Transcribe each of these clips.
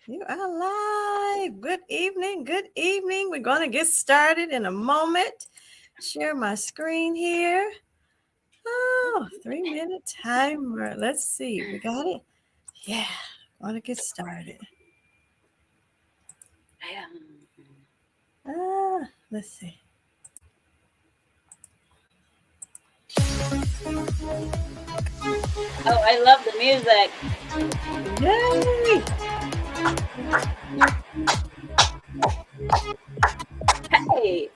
You are live. Good evening. Good evening. We're going to get started in a moment. Share my screen here. Oh, 3-minute timer. Let's see. We got it. Yeah. Want to get started. Let's see. Oh, I love the music. Yay. Hey.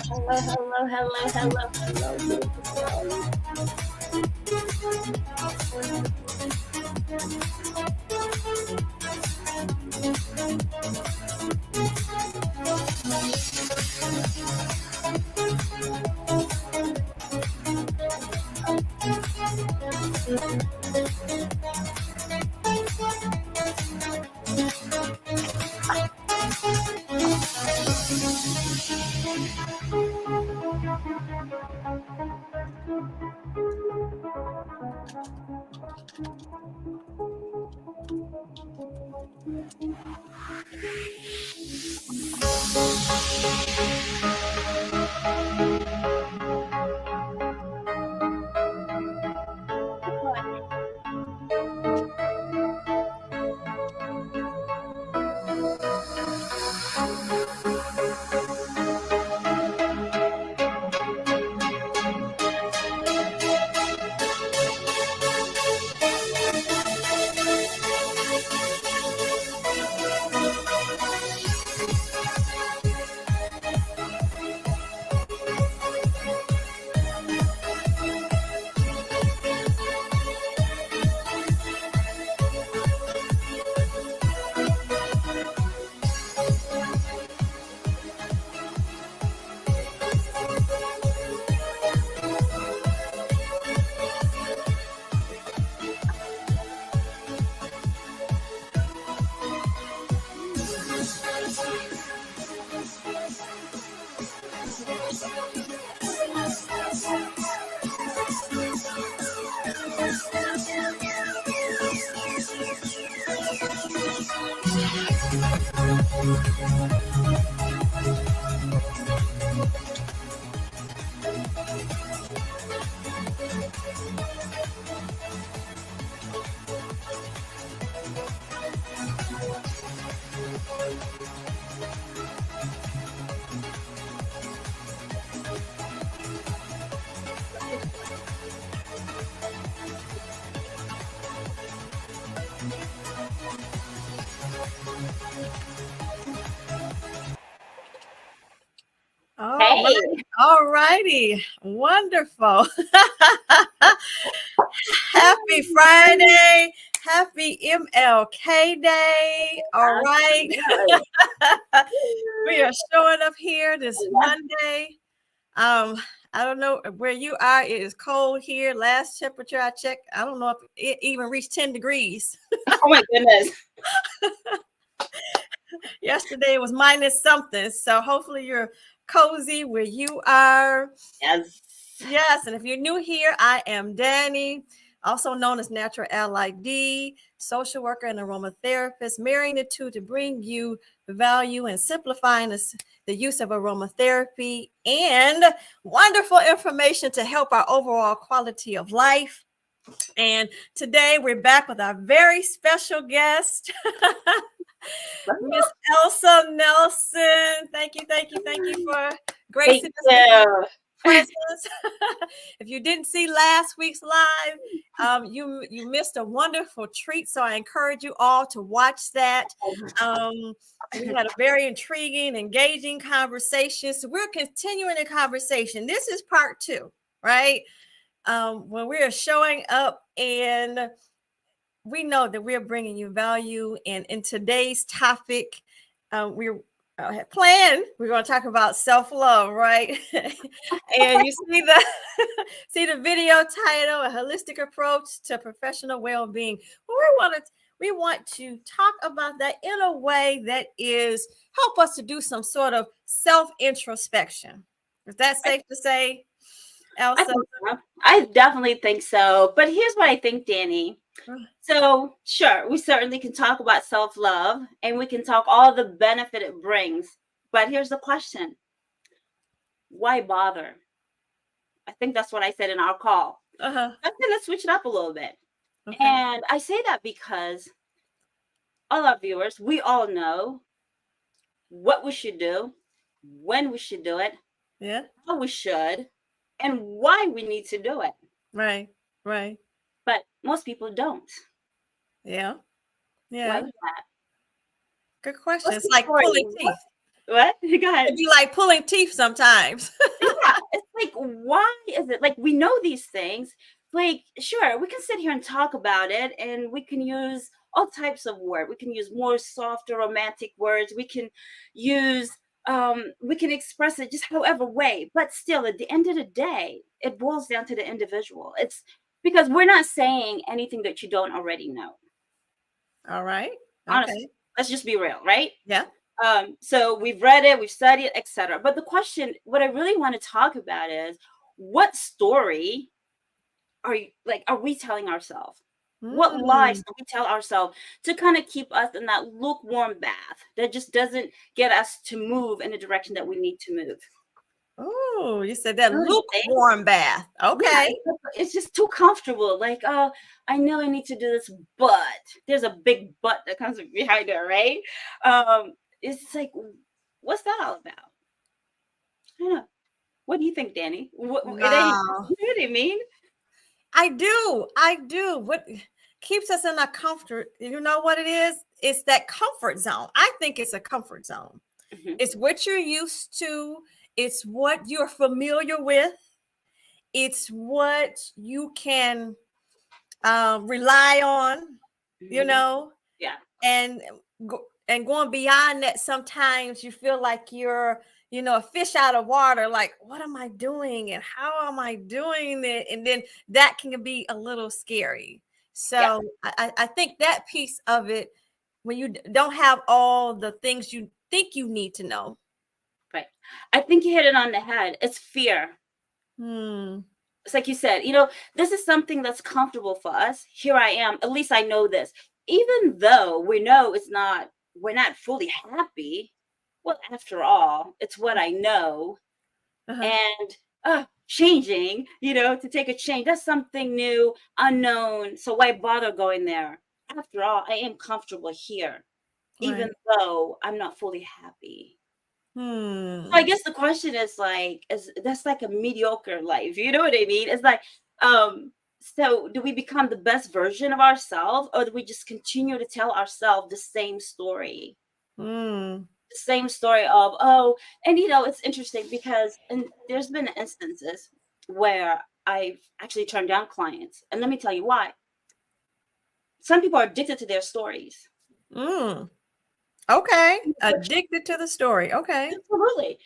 Hello, hello, hello, hello, hello, beautiful. All Hey. right. All righty. Wonderful. Happy Friday. Happy MLK Day. All right. We are showing up here this Monday. Um, I don't know where you are. It is cold here. Last temperature I checked, I don't know if it even reached 10 degrees. Oh my goodness. Yesterday it was minus something. So hopefully you're cozy where you are. Yes. Yes, and if you're new here, I am Danny, also known as Natural Ally D, social worker and aromatherapist, marrying the two to bring you value and simplifying the use of aromatherapy and wonderful information to help our overall quality of life. And today we're back with our very special guest, Miss Elsa Nelson. Thank you for gracing us with your presence. If you didn't see last week's live, you missed a wonderful treat. So I encourage you all to watch that. We had a very intriguing, engaging conversation. So we're continuing the conversation. This is part 2, right? When we are showing up and we know that we're bringing you value. And in today's topic, we're plan. We're going to talk about self-love, right? And you see the see the video title, A Holistic Approach to Professional Well-Being. Well, we want to talk about that in a way that is help us to do some sort of self-introspection. Is that safe to say, I Elsa? think so. I definitely think so. But here's what I think, Danny. So, sure, we certainly can talk about self-love and we can talk all the benefit it brings. But here's the question. Why bother? I think that's what I said in our call. Uh-huh. Let's switch it up a little bit. Okay. And I say that because all our viewers, we all know what we should do, when we should do it, Yeah. how we should, and why we need to do it. Right. Right. But most people don't. Yeah. Why Yeah. is that? Good question. What's It's the like story? pulling teeth. What? Go ahead. It'd be like pulling teeth sometimes. Yeah, it's like, why is it like we know these things? Like, sure, we can sit here and talk about it, and we can use all types of words. We can use more softer, romantic words. We can use, we can express it just however way. But still, at the end of the day, it boils down to the individual. It's because we're not saying anything that you don't already know. All right. Honestly, Okay. let's just be real, right? Yeah. So we've read it, we've studied, etc. But the question, what I really want to talk about is, what story are we telling ourselves? What lies Mm. do we tell ourselves to kind of keep us in that lukewarm bath that just doesn't get us to move in the direction that we need to move? Oh, you said that Really think? lukewarm bath. Yeah, Okay. it's just too comfortable. Like, oh, I know I need to do this, but there's a big but that comes behind it, right? It's like, what's that all about? I don't know. What do you think, Danny? It ain't, Wow. you know what I mean? I do. I do. What keeps us in a comfort? You know what it is? It's that comfort zone. I think it's a comfort zone. Mhm. It's what you're used to. It's what you're familiar with. It's what you can rely on, you Mhm. know, Yeah, and and going beyond that, sometimes you feel like you're, a fish out of water. Like, what am I doing, and how am I doing it? And then that can be a little scary. yeah, So I think that piece of it, when you don't have all the things you think you need to know. right. I think you hit it on the head. It's fear. Hmm. It's like you said, this is something that's comfortable for us. Here I am. At least I know this. Even though we know we're not fully happy. Well, after all, it's what I know. Uh-huh. And changing, to take a change, that's something new, unknown. So why bother going there? After all, I am comfortable here, even Right. though I'm not fully happy. So I Hmm. guess the question is like, is that's like a mediocre life, you know what I mean? It's like, um so do we become the best version of ourselves, or do we just continue to tell ourselves the same story? Hmm. The same story of, oh, and it's interesting because, and there's been instances where I've actually turned down clients, and let me tell you why. Some people are addicted to their stories. Hmm. Okay. Addicted to the story. Okay. Absolutely.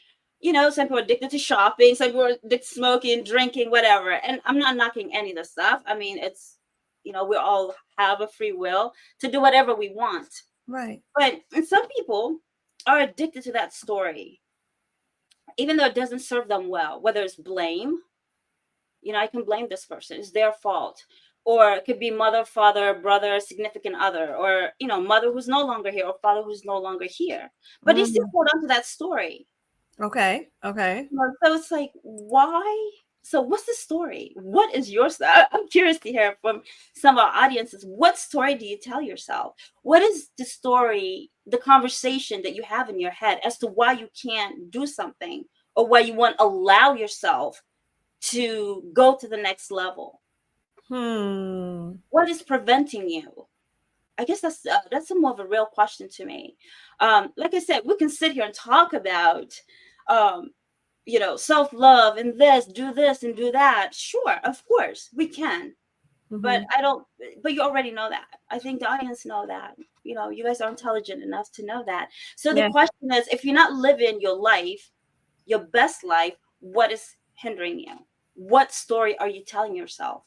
Some people are addicted to shopping, some people are addicted to smoking, drinking, whatever. And I'm not knocking any of the stuff. I mean, we all have a free will to do whatever we want. Right. But and some people are addicted to that story, even though it doesn't serve them well, whether it's blame. I can blame this person, it's their fault. Or it could be mother, father, brother, significant other, or mother who's no longer here, or father who's no longer here. But they still Mhm. hold on to that story. Okay. Okay. So it's like, why? So what's the story? What is your story? I'm curious to hear from some of our audiences. What story do you tell yourself? What is the story, the conversation that you have in your head as to why you can't do something, or why you won't allow yourself to go to the next level? Hmm. What is preventing you? I guess that's a more of a real question to me. Like I said, we can sit here and talk about um, self-love and this and do that. Sure, of course we can. But Mhm. I don't, but you already know that. I think the audience know that. You guys are intelligent enough to know that. So the Yeah. question is, if you're not living your life, your best life, what is hindering you? What story are you telling yourself?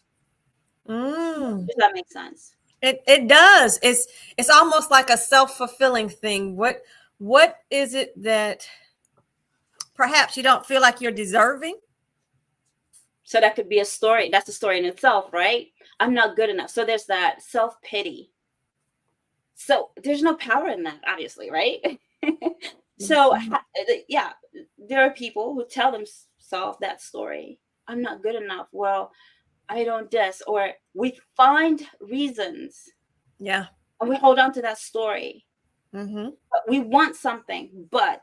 Mm. Does that make sense? It does. It's almost like a self-fulfilling thing. What is it that perhaps you don't feel like you're deserving? So that could be a story. That's a story in itself, right? I'm not good enough. So there's that self-pity. So there's no power in that, obviously, right? So Mhm. yeah, there are people who tell themselves that story. I'm not good enough. Well, I don't this, or we find reasons Yeah. and we hold on to that story. Mm-hmm. But we want something, but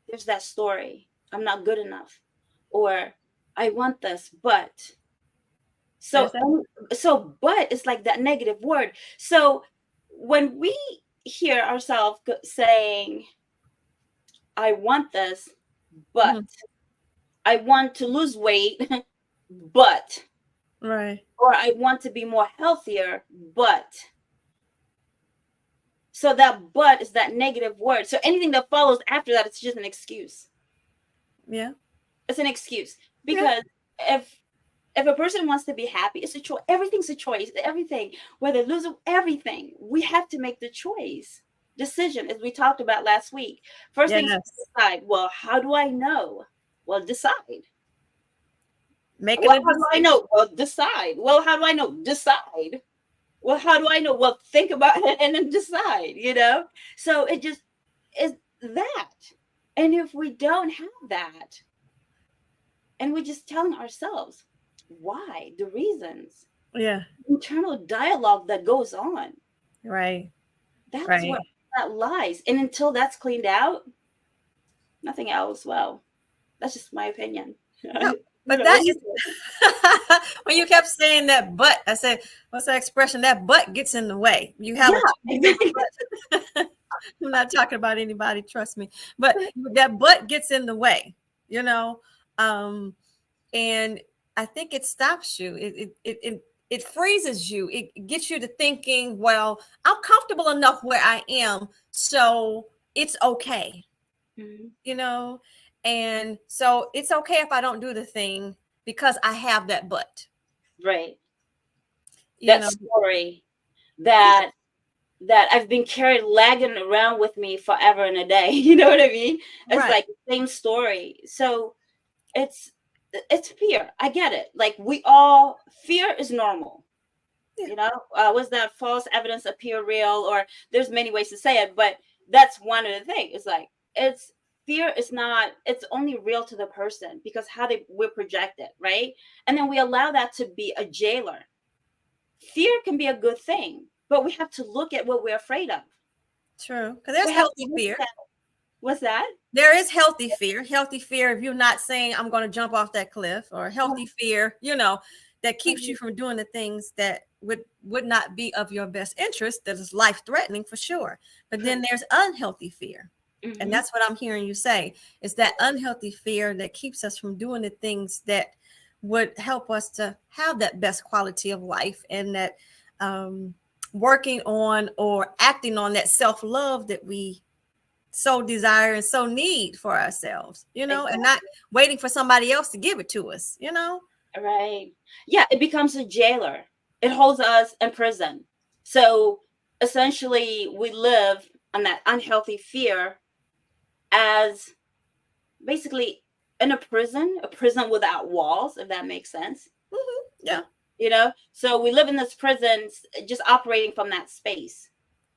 there's that story. I'm not good enough, or I want this, but There's so that. so but it's like that negative word. So when we hear ourselves saying, I want this, but Mhm. I want to lose weight, but, Right. or I want to be more healthier, but. So that but is that negative word. So anything that follows after that, it's just an excuse. Yeah. It's an excuse. Yeah. Because if a person wants to be happy, it's a choice. Everything's a choice. Everything, whether lose everything, we have to make the choice. Decision, as we talked about last week. First things Yes. decide. Well, how do I know? Well, decide. Making Well, a how do I decision. know? Well, decide. Well, how do I know? Decide. Well, how do I know? Well, think about it and then decide. So it just is that. And if we don't have that, and we're just telling ourselves why, the reasons, Yeah. internal dialogue that goes on, Right. that's where Right. that lies. And until that's cleaned out, nothing else. Well, that's just my opinion. No, You but know, what that do you is when you kept saying that but, I said, what's that expression? That but gets in the way. You think? have a Yeah, too big exactly. butt. I'm not talking about anybody, trust me. But that but gets in the way, you know. Um, and I think it stops you. It freezes you. It gets you to thinking, well, I'm comfortable enough where I am, so it's okay, Mhm. you know. And so it's okay if I don't do the thing because I have that but, Right. you That know. story Yeah, that I've been carried lagging around with me forever and a day. You know what I mean? It's right. like the same story. So it's it's fear. I get it. Like fear is normal. Yeah. Was that false evidence appear real? Or there's many ways to say it, but that's one of the things. It's like it's fear is not. It's only real to the person because how we're projected, right? And then we allow that to be a jailer. Fear can be a good thing, but we have to look at what we're afraid of. True. Because there's We have to healthy look fear. at what's that? There is healthy fear. Healthy fear if you're not saying I'm going to jump off that cliff, or healthy fear, that keeps you from doing the things that would not be of your best interest, that is life threatening for sure. But then there's unhealthy fear. And Mm-hmm. that's what I'm hearing you say. It's that unhealthy fear that keeps us from doing the things that would help us to have that best quality of life, and that um, working on or acting on that self-love that we so desire and so need for ourselves, and not Exactly. waiting for somebody else to give it to us. Right. Yeah, it becomes a jailer. It holds us in prison. So essentially, we live on that unhealthy fear as basically in a prison without walls, if that makes sense. Yeah. So we live in this prison, just operating from that space,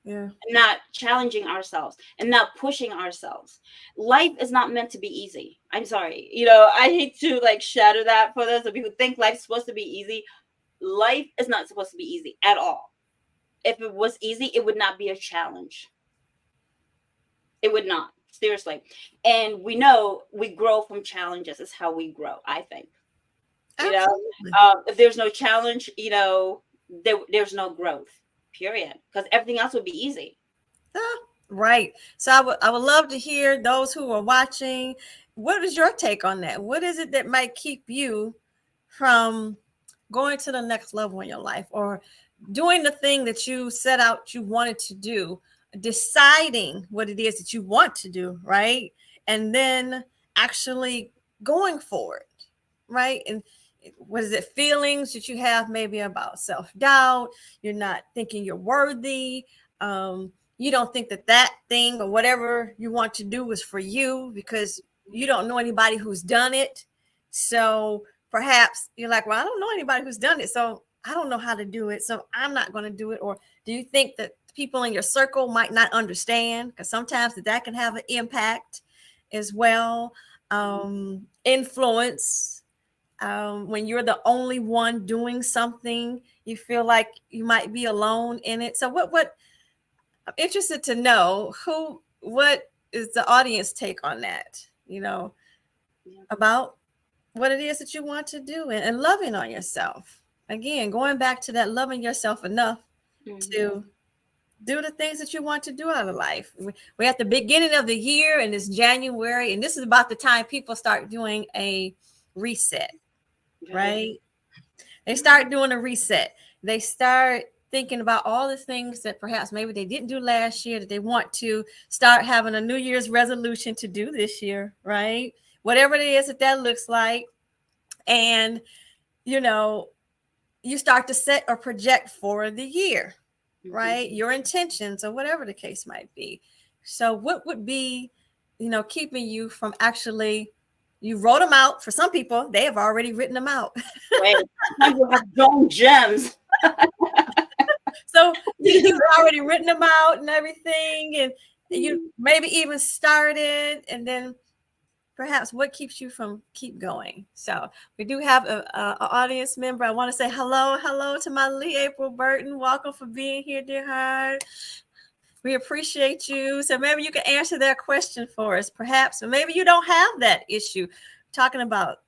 Yeah. not challenging ourselves and not pushing ourselves. Life is not meant to be easy. I'm sorry. I hate to like shatter that for those of you who think life's supposed to be easy. Life is not supposed to be easy at all. If it was easy, it would not be a challenge. It would not. Seriously. And we know we grow from challenges. Is how we grow, I think. You know, Absolutely. if there's no challenge, there's no growth, period. Because everything else would be easy. Ah, right. So I would love to hear those who are watching. What is your take on that? What is it that might keep you from going to the next level in your life, or doing the thing that you set out you wanted to do, deciding what it is that you want to do, right? And then actually going for it, right? And what is it, feelings that you have maybe about self-doubt, you're not thinking you're worthy, you don't think that that thing or whatever you want to do is for you because you don't know anybody who's done it. So perhaps you're like, well, I don't know anybody who's done it, so I don't know how to do it, so I'm not going to do it. Or do you think that people in your circle might not understand? Because sometimes that can have an impact as well. Influence, when you're the only one doing something, you feel like you might be alone in it. So what I'm interested to know, what is the audience take on that, Yeah. about what it is that you want to do, and loving on yourself. Again, going back to that, loving yourself enough Mhm. to do the things that you want to do out of life. We're at the beginning of the year, and it's January, and this is about the time people start doing a reset, Right. right? They start doing a reset. They start thinking about all the things that perhaps maybe they didn't do last year that they want to start having a New Year's resolution to do this year, right? Whatever it is that looks like. And, you know, you start to set or project for the year, Mhm. right? Your intentions or whatever the case might be. So, what would be, keeping you from actually, you wrote them out? For some people, they have already written them out. Right. Sometimes you have drawn gems. So you've already written them out and everything, and you maybe even started, and then perhaps what keeps you from keep going. So we do have a audience member. I want to say hello to my Lee April Burton. Welcome for being here, dear heart. We appreciate you. So maybe you can answer that question for us, perhaps, or maybe you don't have that issue. Talking about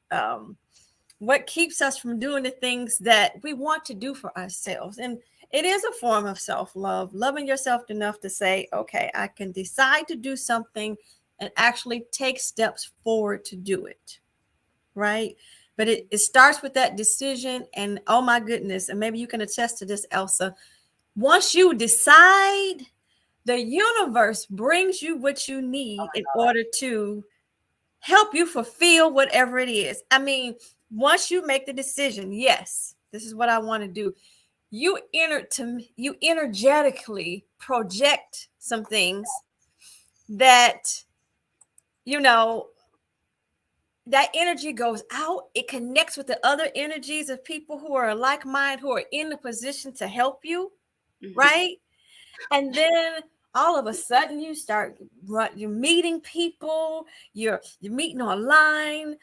what keeps us from doing the things that we want to do for ourselves. And it is a form of self-love, loving yourself enough to say, okay, I can decide to do something and actually take steps forward to do it, right? But it starts with that decision. And oh my goodness, and maybe you can attest to this, Elsa. Once you decide, the universe brings you what you need in order to help you fulfill whatever it is. I mean, once you make the decision, yes, this is what I want to do. You energetically project some things that, you know, that energy goes out. It connects with the other energies of people who are like mind, who are in the position to help you, Mhm. right? And then all of a sudden you're meeting people, you're meeting online,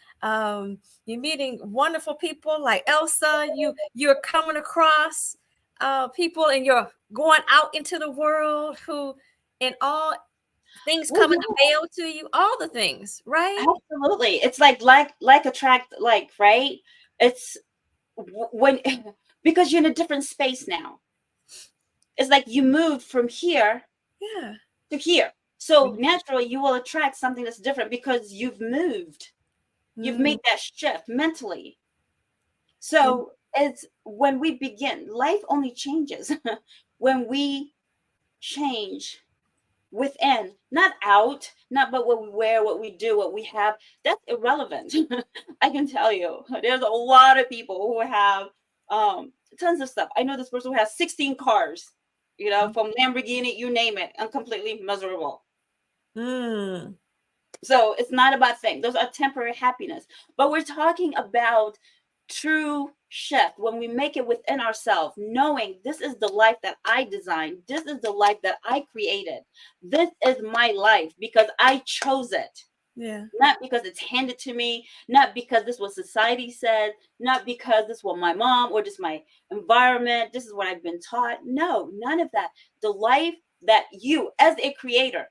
you're meeting wonderful people like Elsa. You're coming across people, and you're going out into the world who, in all things Well, coming to mail to you, all the things, right? absolutely. It's like attract like, right? It's when because you're in a different space now. It's like you moved from here Yeah. to here. So naturally you will attract something that's different because you've moved. You've Mm, made that shift mentally. yeah. So it's when we begin, life only changes when we change within, not out, not but what we wear, what we do, what we have. That's irrelevant. I can tell you, there's a lot of people who have tons of stuff. I know this person who has 16 cars, from Lamborghini, you name it, and completely miserable. Mm, So it's not about things. Those are temporary happiness. But we're talking about true shift when we make it within ourselves, knowing this is the life that I designed. This is the life that I created. This is my life because I chose it. yeah. Not because it's handed to me, not because this is what society said, not because this is what my mom or just my environment, this is what I've been taught. No, none of that. The life that you, as a creator,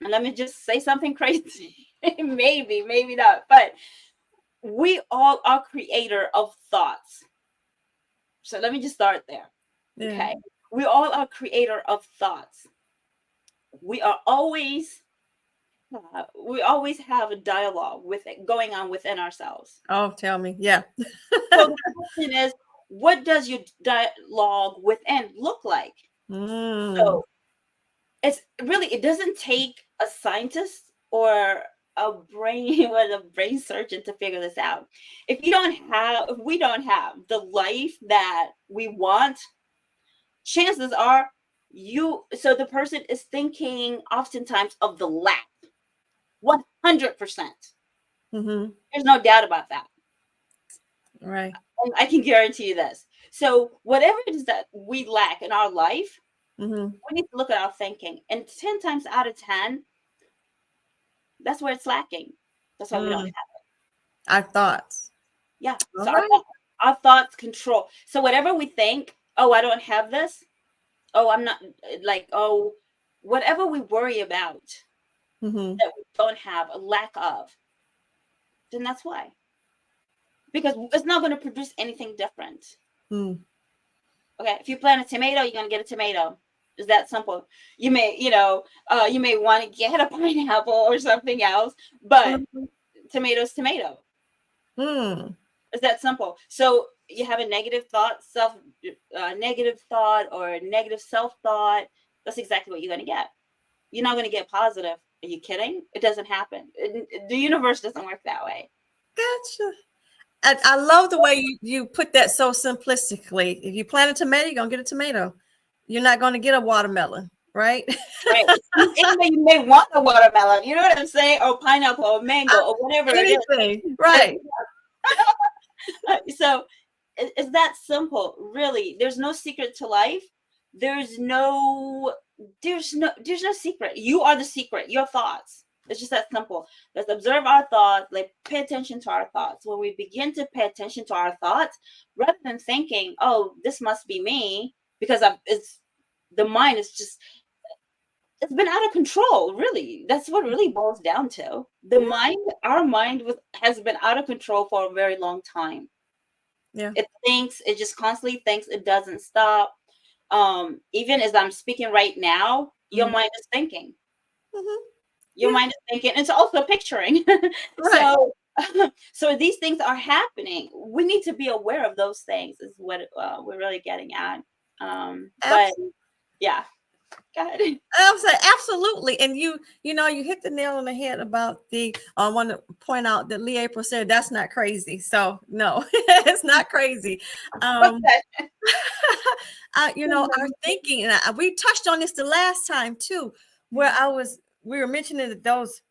and let me just say something crazy. Maybe not, but we all are creator of thoughts. So let me just start there. Yeah. Okay. We all are creator of thoughts. We are always We always have a dialogue with it going on within ourselves. Oh, tell me. Yeah. So the question is, what does your dialogue within look like? Mm. So it's really, it doesn't take a scientist or a brain with a brain surgeon to figure this out. If we don't have the life that we want, chances are the person is thinking oftentimes of the lack. 100%. Mm-hmm. There's no doubt about that. Right. And I can guarantee you this. So whatever it is that we lack in our life, Mm-hmm. we need to look at our thinking. And 10 times out of 10, that's where it's lacking. That's why we don't Mm. have. Our thoughts. Yeah. All So right. our thoughts control. So whatever we think, oh, I don't have this. Oh, I'm not like, oh, whatever we worry about Mm-hmm. that we don't have a lack of, then that's why. Because it's not going to produce anything different. Mm. Okay. If you plant a tomato, you're going to get a tomato. It's that simple. You may, you may want to get a pineapple or something else, but Mm. tomato's tomato. Mm. It's that simple. So you have a negative thought, negative thought or negative self thought. That's exactly what you're going to get. You're not going to get positive. Are you kidding? It doesn't happen. The universe doesn't work that way. Gotcha. I love the way you put that so simplistically. If you plant a tomato, you're gonna get a tomato. You're not gonna get a watermelon, right? Right. Even though you may want a watermelon, you know what I'm saying? Or pineapple or mango or whatever it Anything, is. right? So it's that simple, really. There's no secret to life. There's no there's no secret. You are the secret. Your thoughts. It's just that simple. Let's observe our thoughts. Like, pay attention to our thoughts. When we begin to pay attention to our thoughts, rather than thinking, "Oh, this must be me," because it's the mind is just, it's been out of control. Really, that's what it really boils down to. Our mind has been out of control for a very long time. Yeah. It thinks, it just constantly thinks, it doesn't stop. Even as I'm speaking right now, your Mhm. mind is thinking. Mhm. Your Yeah. mind is thinking. It's also picturing. Right. So, so these things are happening. We need to be aware of those things. Is what we're really getting at. But Absolutely. yeah, go ahead. I would say absolutely. And you hit the nail on the head about I want to point out that Lee April said that's not crazy. So no, it's not crazy. Um, Okay. our thinking, and we touched on this the last time too, where we were mentioning that those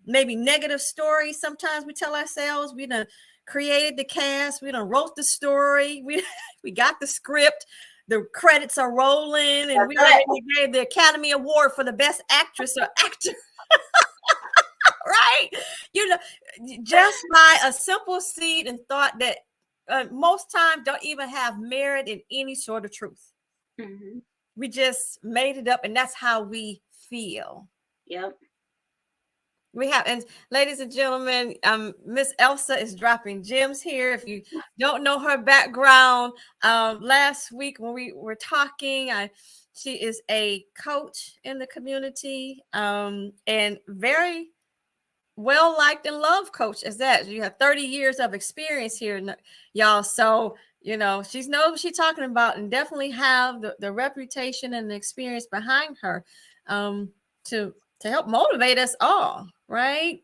maybe negative stories sometimes we tell ourselves. We done created the cast, we done wrote the story, we got the script, the credits are rolling, and That's we it. already gave the Academy Award for the best actress or actor. Right? You know, just by a simple seed and thought that most times don't even have merit in any sort of truth. Mhm. We just made it up, and that's how we feel. Yep. We have, and ladies and gentlemen, Miss Elsa is dropping gems here. If you don't know her background, last week when we were talking, she is a coach in the community, and very well liked and loved coach as that. You have 30 years of experience here, y'all. So she knows what she's talking about, and definitely have the reputation and the experience behind her, to help motivate us all, right?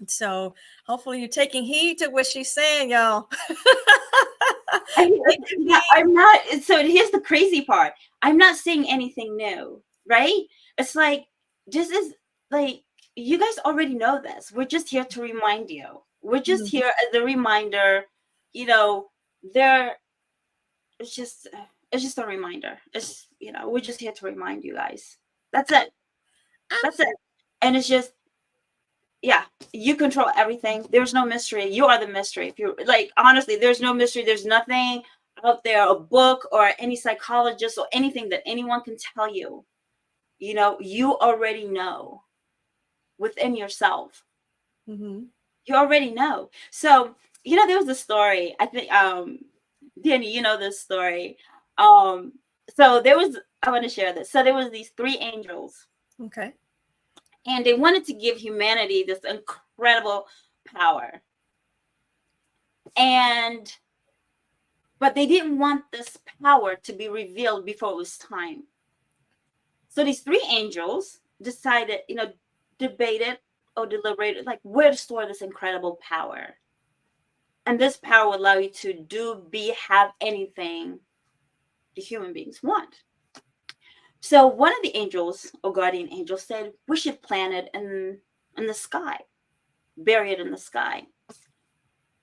So hopefully you're taking heed to what she's saying, y'all. Taking Yeah, heed. I'm not. So here's the crazy part. I'm not saying anything new, right? It's like, this is like, you guys already know this. We're just here to remind you. We're just Mhm. here as a reminder. You know, there. It's just, it's just a reminder. We're just here to remind you guys. That's it. That's it. Absolutely. And it's just, yeah, you control everything. There's no mystery. You are the mystery. If you're like, honestly, there's no mystery. There's nothing out there, a book or any psychologist or anything that anyone can tell you. You already know within yourself. Mhm. You already know. So, there was a story. I think, Danny, you know this story. So I want to share this. So there was these three angels, Okay. and they wanted to give humanity this incredible power. And but they didn't want this power to be revealed before it was time. So these three angels decided, debated or deliberated, like where to store this incredible power. And this power will allow you to do, be, have anything the human beings want. So one of the angels, or guardian angels, said, we should plant it in the sky, bury it in the sky.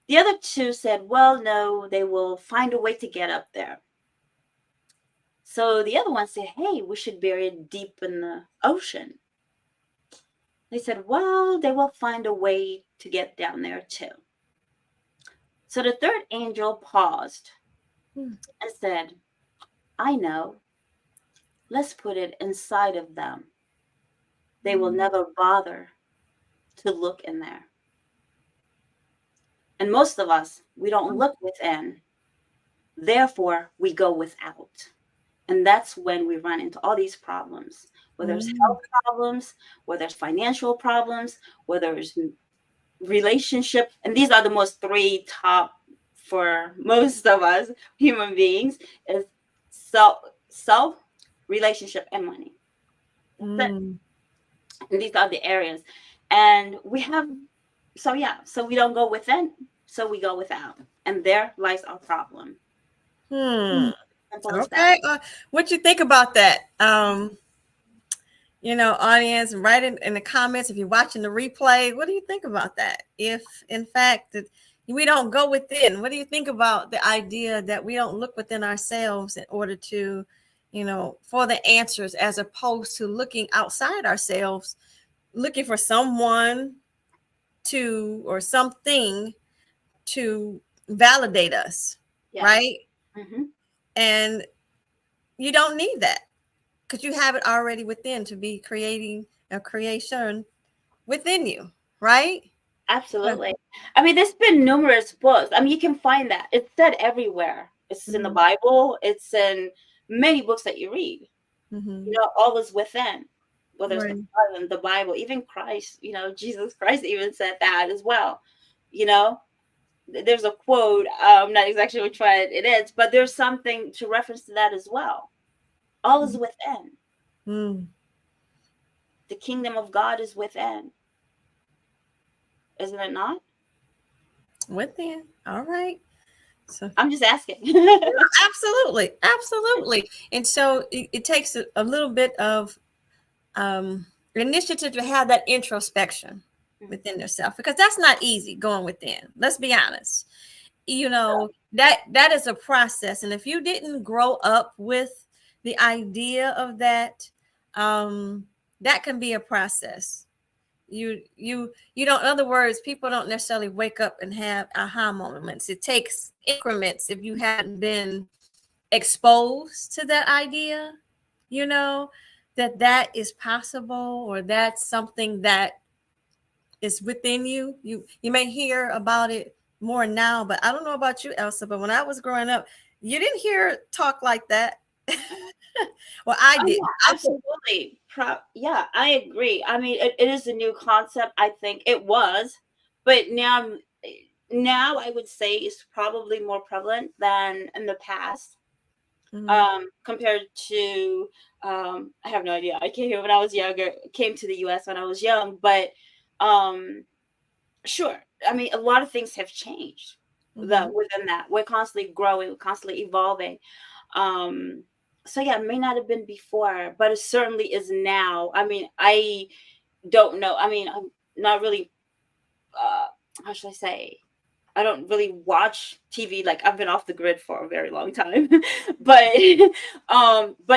The other two said, well, no, they will find a way to get up there. So the other one said, hey, we should bury it deep in the ocean. They said, well, they will find a way to get down there too. So the third angel paused and said, I know. Let's put it inside of them. They will never bother to look in there. And most of us, we don't look within. Therefore, we go without. And that's when we run into all these problems, whether it's health problems, whether it's financial problems, whether it's relationship. And these are the most three top for most of us human beings is self, relationship, and money. And these are the areas. And we have, so we don't go within, so we go without. And there lies our problem. Simple as that. Okay. What you think about that? Audience, write in the comments if you're watching the replay. What do you think about that? If in fact that we don't go within, what do you think about the idea that we don't look within ourselves in order to, for the answers, as opposed to looking outside ourselves, looking for someone or something to validate us, right? And you don't need that because you have it already within to be creating a creation within you, right? Absolutely. I mean, there's been numerous books. I mean, you can find that. It's said everywhere. It's in the Bible. It's in many books that you read. All is within, whether it's the Bible, even Christ, Jesus Christ even said that as well. There's a quote, I'm not exactly which one it is, but there's something to reference to that as well. All is within. The kingdom of God is within. Isn't it not? Within. All right. So I'm just asking. Absolutely. And so it takes a little bit of initiative to have that introspection within yourself, because that's not easy going within. Let's be honest. That is a process. And if you didn't grow up with the idea of that, that can be a process. You don't, in other words, people don't necessarily wake up and have aha moments. It takes increments. If you haven't been exposed to that idea, that is possible, or that's something that is within you. You may hear about it more now, but I don't know about you, Elsa, but when I was growing up, you didn't hear talk like that. Well, I did. Yeah, absolutely. I agree. I mean, it is a new concept. I think it was, but now I would say it's probably more prevalent than in the past. Compared to, I have no idea. I came here when I was younger. Came to the U.S. when I was young, but sure. I mean, a lot of things have changed. Within that, we're constantly growing, we're constantly evolving. So yeah, it may not have been before, but it certainly is now. I mean, I don't know. I mean, I'm not really, how should I say? I don't really watch TV. Like, I've been off the grid for a very long time, but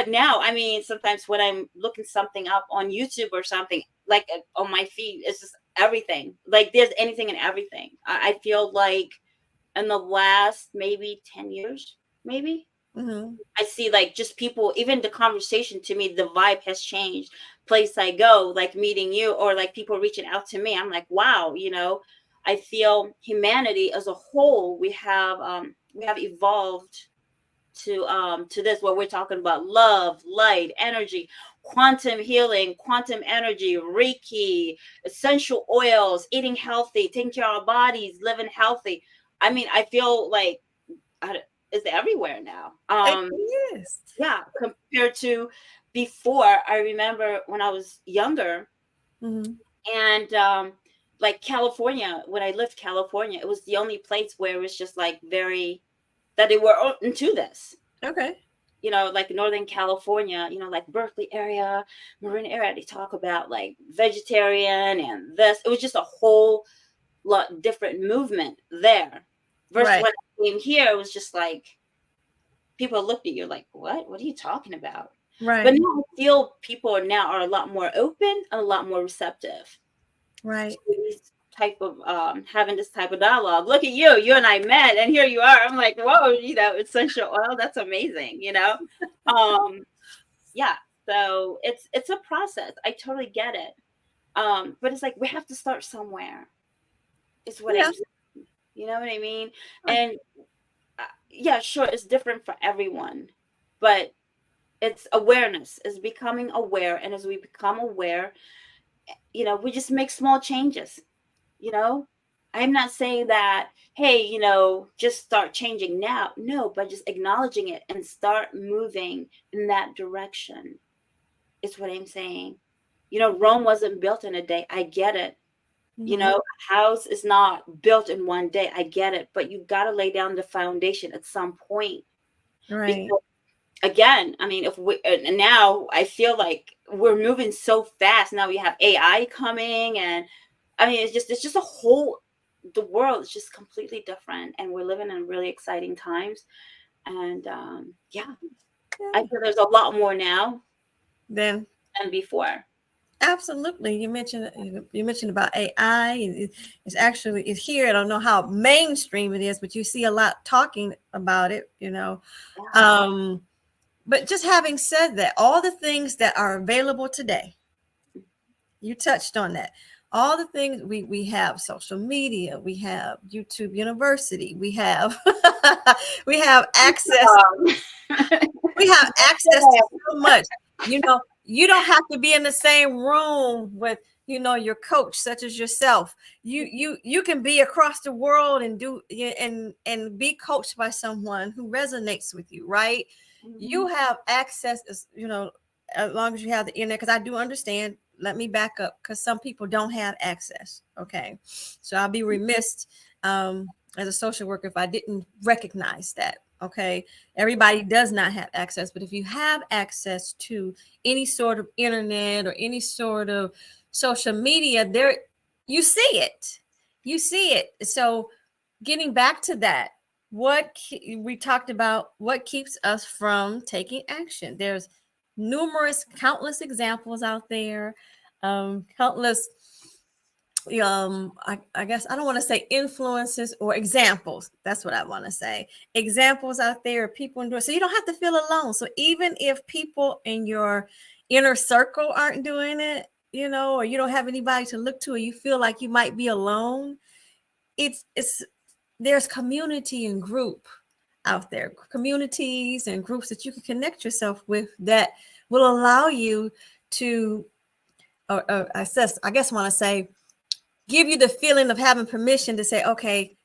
now, I mean, sometimes when I'm looking something up on YouTube or something, like on my feed, it's just everything. Like, there's anything and everything. I feel like in the last maybe 10 years, maybe. I see like just people, even the conversation, to me, the vibe has changed. Place I go, like meeting you, or like people reaching out to me, I'm like, wow, I feel humanity as a whole, we have evolved to this, where we're talking about love, light, energy, quantum healing, quantum energy, Reiki, essential oils, eating healthy, taking care of our bodies, living healthy. I mean, I feel like it's everywhere now. It is. Yeah, compared to before. I remember when I was younger, Mhm. and like California, when I lived California, it was the only place where it was just like very that they were into this. Okay. You know, like Northern California, you know, like Berkeley area, Marin area, they talk about like vegetarian and this. It was just a whole lot different movement there. Versus Right. when I came here, it was just like people looked at you like, what? What are you talking about? But Right. now I feel people now are a lot more open and a lot more receptive Right. these type of having this type of dialogue. Look at you and I met, and here you are. I'm like, whoa, you know, essential oil. That's amazing, you know. Um, yeah. So it's a process. I totally get it. But it's like we have to start somewhere. Is what Yeah. I'm. You know what I mean? Right. And yeah, sure, it's different for everyone, but it's awareness. Is becoming aware, and as we become aware, you know, we just make small changes. You know, I'm not saying that, hey, you know, just start changing now. No, but just acknowledging it and start moving in that direction is what I'm saying. You know, Rome wasn't built in a day. I get it. You Mhm. know, a house is not built in one day. I get it. But you got to lay down the foundation at some point. Right. Because again, I mean, if we, and now I feel like we're moving so fast. Now we have AI coming, and I mean, it's just a whole, the world is just completely different, and we're living in really exciting times. And yeah, I Yeah. feel there's a lot more now Then than before. absolutely. You mentioned about AI. It's actually it's here. I don't know how mainstream it is, but you see a lot talking about it. Yeah. Um, but just having said that, all the things that are available today, you touched on that. All the things we have social media, we have YouTube University, we have we have access Um, we have access to so much. You don't have to be in the same room with your coach, such as yourself. You can be across the world and do and be coached by someone who resonates with you, right? You Mhm. have access, as long as you have the internet. Because I do understand. Let me back up, because some people don't have access. Okay, so I'll be remiss as a social worker if I didn't recognize that. Okay, everybody does not have access, but if you have access to any sort of internet or any sort of social media, there you see it. You see it. So getting back to that, we talked about what keeps us from taking action. There's countless examples out there, countless I guess I don't want to say influences or examples. That's what I want to say. Examples out there of people doing, so you don't have to feel alone. So even if people in your inner circle aren't doing it, or you don't have anybody to look to, or you feel like you might be alone, it's there's community and group out there, communities and groups that you can connect yourself with that will allow you to or assess, I guess I want to say, give you the feeling of having permission to say, okay,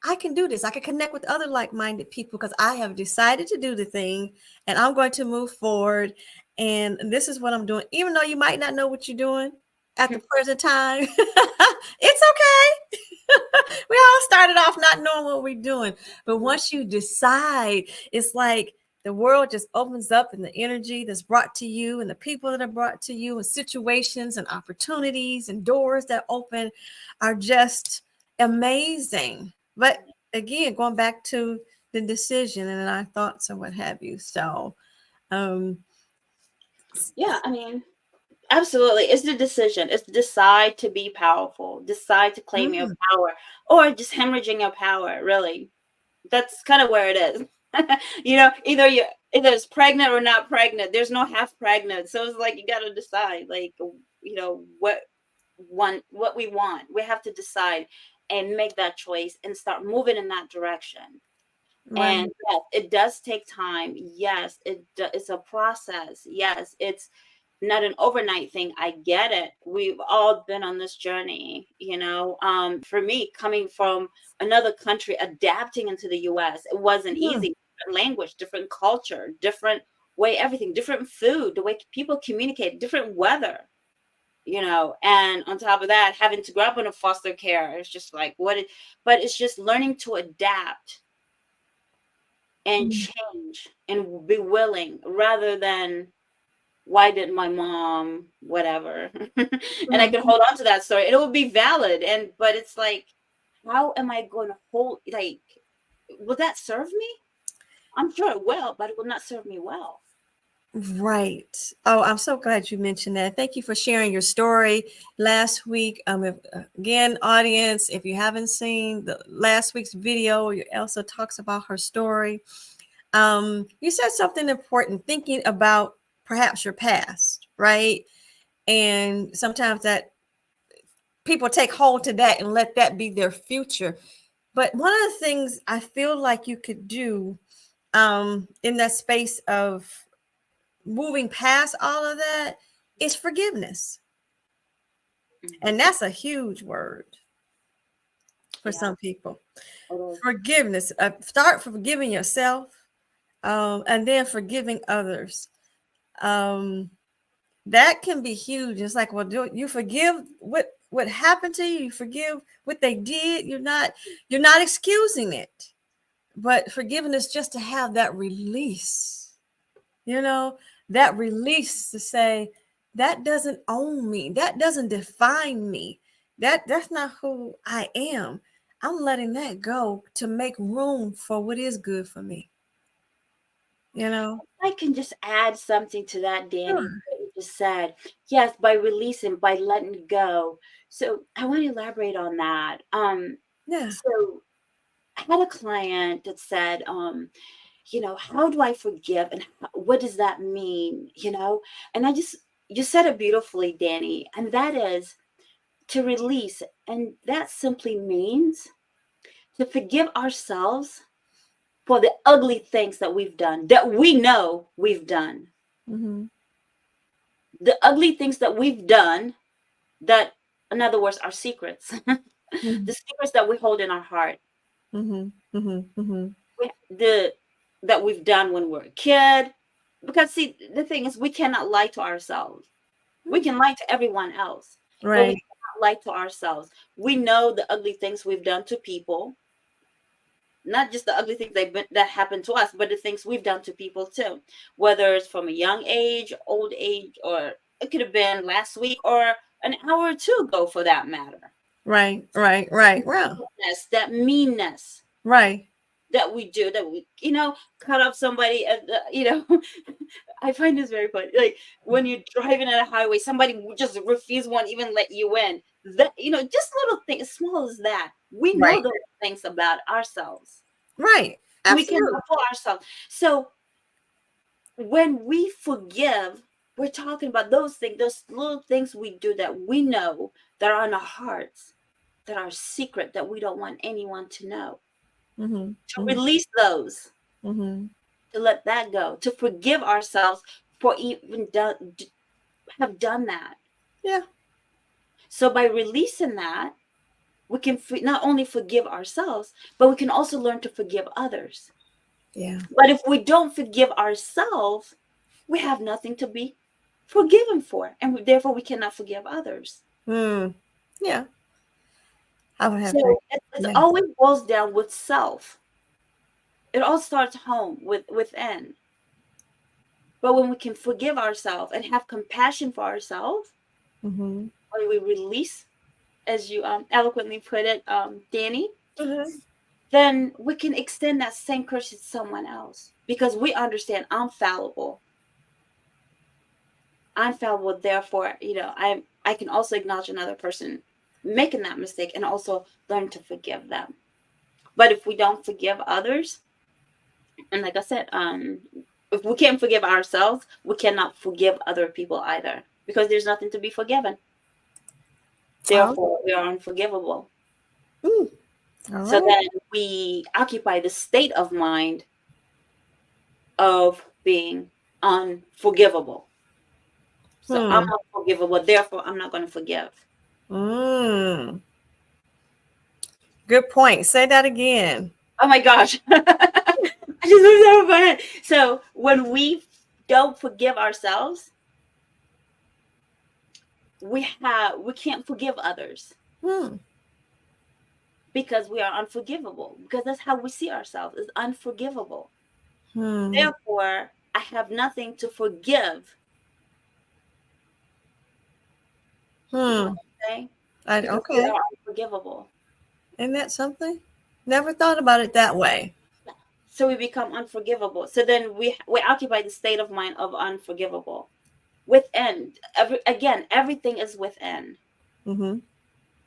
I can do this. I can connect with other like-minded people because I have decided to do the thing and I'm going to move forward. And this is what I'm doing. Even though you might not know what you're doing at the present time, it's okay. We all started off not knowing what we're doing. But once you decide, it's like the world just opens up, and the energy that's brought to you and the people that are brought to you and situations and opportunities and doors that open are just amazing. But again, going back to the decision and our thoughts and what have you. So, um, Yeah, I mean, absolutely. It's the decision. It's decide to be powerful, decide to claim your mm, power, or just hemorrhaging your power, really. That's kind of where it is. You know, either it's pregnant or not pregnant. There's no half pregnant. So it's like you gotta decide, like, you know, what we want. We have to decide and make that choice and start moving in that direction. Right. And yes, it does take time. Yes, it's a process. Yes, it's not an overnight thing. I get it. We've all been on this journey, you know. For me, coming from another country, adapting into the US, it wasn't Mm, easy. Different language, different culture, different way, everything, different food, the way people communicate, different weather, you know. And on top of that, having to grow up in a foster care, it's just like but it's just learning to adapt and mm, change and be willing, rather than why did my mom whatever. And I mm. could hold on to that story, it would be valid, and but it's like, how am I going to hold, like, will that serve me? I'm sure it will, but it will not serve me well. Right. Oh, I'm so glad you mentioned that. Thank you for sharing your story last week. Again, audience, if you haven't seen the last week's video, Elsa talks about her story. You said something important, thinking about perhaps your past, right? And sometimes that people take hold to that and let that be their future. But one of the things I feel like you could do in that space of moving past all of that is forgiveness. Mhm. And that's a huge word for Yeah, some people. it is. Forgiveness. Start forgiving yourself, and then forgiving others. Um, that can be huge. It's like, well, do you forgive what happened to you? You forgive what they did. You're not excusing it, but forgiveness just to have that release. You know, that release to say that doesn't own me. That doesn't define me. That's not who I am. I'm letting that go to make room for what is good for me. You know? I can just add something to that, Danny, Sure. what you just said. Yes, by releasing, by letting go. So I want to elaborate on that. Yeah. So I had a client that said, you know, how do I forgive, and what does that mean, you know? And you said it beautifully, Danny, and that is to release. And that simply means to forgive ourselves for the ugly things that we've done, that we know we've done. Mm-hmm. The ugly things that we've done, that, in other words, our secrets, Mm-hmm. the secrets that we hold in our heart, Mm-hmm. Mm-hmm. Mm-hmm. the that we've done when we're a kid. Because see, the thing is, we cannot lie to ourselves. We can lie to everyone else, but we Right. cannot lie to ourselves. We know the ugly things we've done to people, not just the ugly things that happened to us, but the things we've done to people too, whether it's from a young age, old age, or it could have been last week or an hour or two ago for that matter. Right. Right. Right. Well. That meanness Right. that we do, that we, you know, cut off somebody at the, you know, I find this very funny. Like when you're driving on a highway, somebody just refuse, won't even let you in. That, you know, just little things, as small as that. We know Right. those things about ourselves. Right. We can Absolutely. for ourselves. So when we forgive, we're talking about those things, those little things we do that we know that are in our hearts, that are secret, that we don't want anyone to know. Mm-hmm. To Mm-hmm. release those, Mm-hmm. to let that go, to forgive ourselves for even have done that. Yeah. So by releasing that, we can not only forgive ourselves, but we can also learn to forgive others. Yeah. But if we don't forgive ourselves, we have nothing to be forgiven for, and therefore we cannot forgive others. Mm. Yeah. I would have to. So it Yeah. always boils down with self. It all starts home within. But when we can forgive ourselves and have compassion for ourselves, Mm-hmm. when we release, as you eloquently put it, Danny, Mm-hmm. then we can extend that same courage to someone else because we understand I'm fallible. I'm fallible, therefore, you know, I can also acknowledge another person making that mistake and also learn to forgive them. But if we don't forgive others, and like I said, if we can't forgive ourselves, we cannot forgive other people either because there's nothing to be forgiven. Oh. Therefore, we are unforgivable. Mm. All So right. then we occupy the state of mind of being unforgivable. So I'm Hmm. unforgivable, therefore I'm not going to forgive. Mm. Good point. Say that again. Oh my gosh. I just moved that over my head. So when we don't forgive ourselves, we can't forgive others Hmm. because we are unforgivable. Because that's how we see ourselves as unforgivable. Hmm. Therefore, I have nothing to forgive. You know Hmm. what I'm saying? Because we Okay. are unforgivable. Isn't that something? Never thought about it that way. Yeah. So we become unforgivable. So then we occupy the state of mind of unforgivable. Within everything is within. Mm-hmm.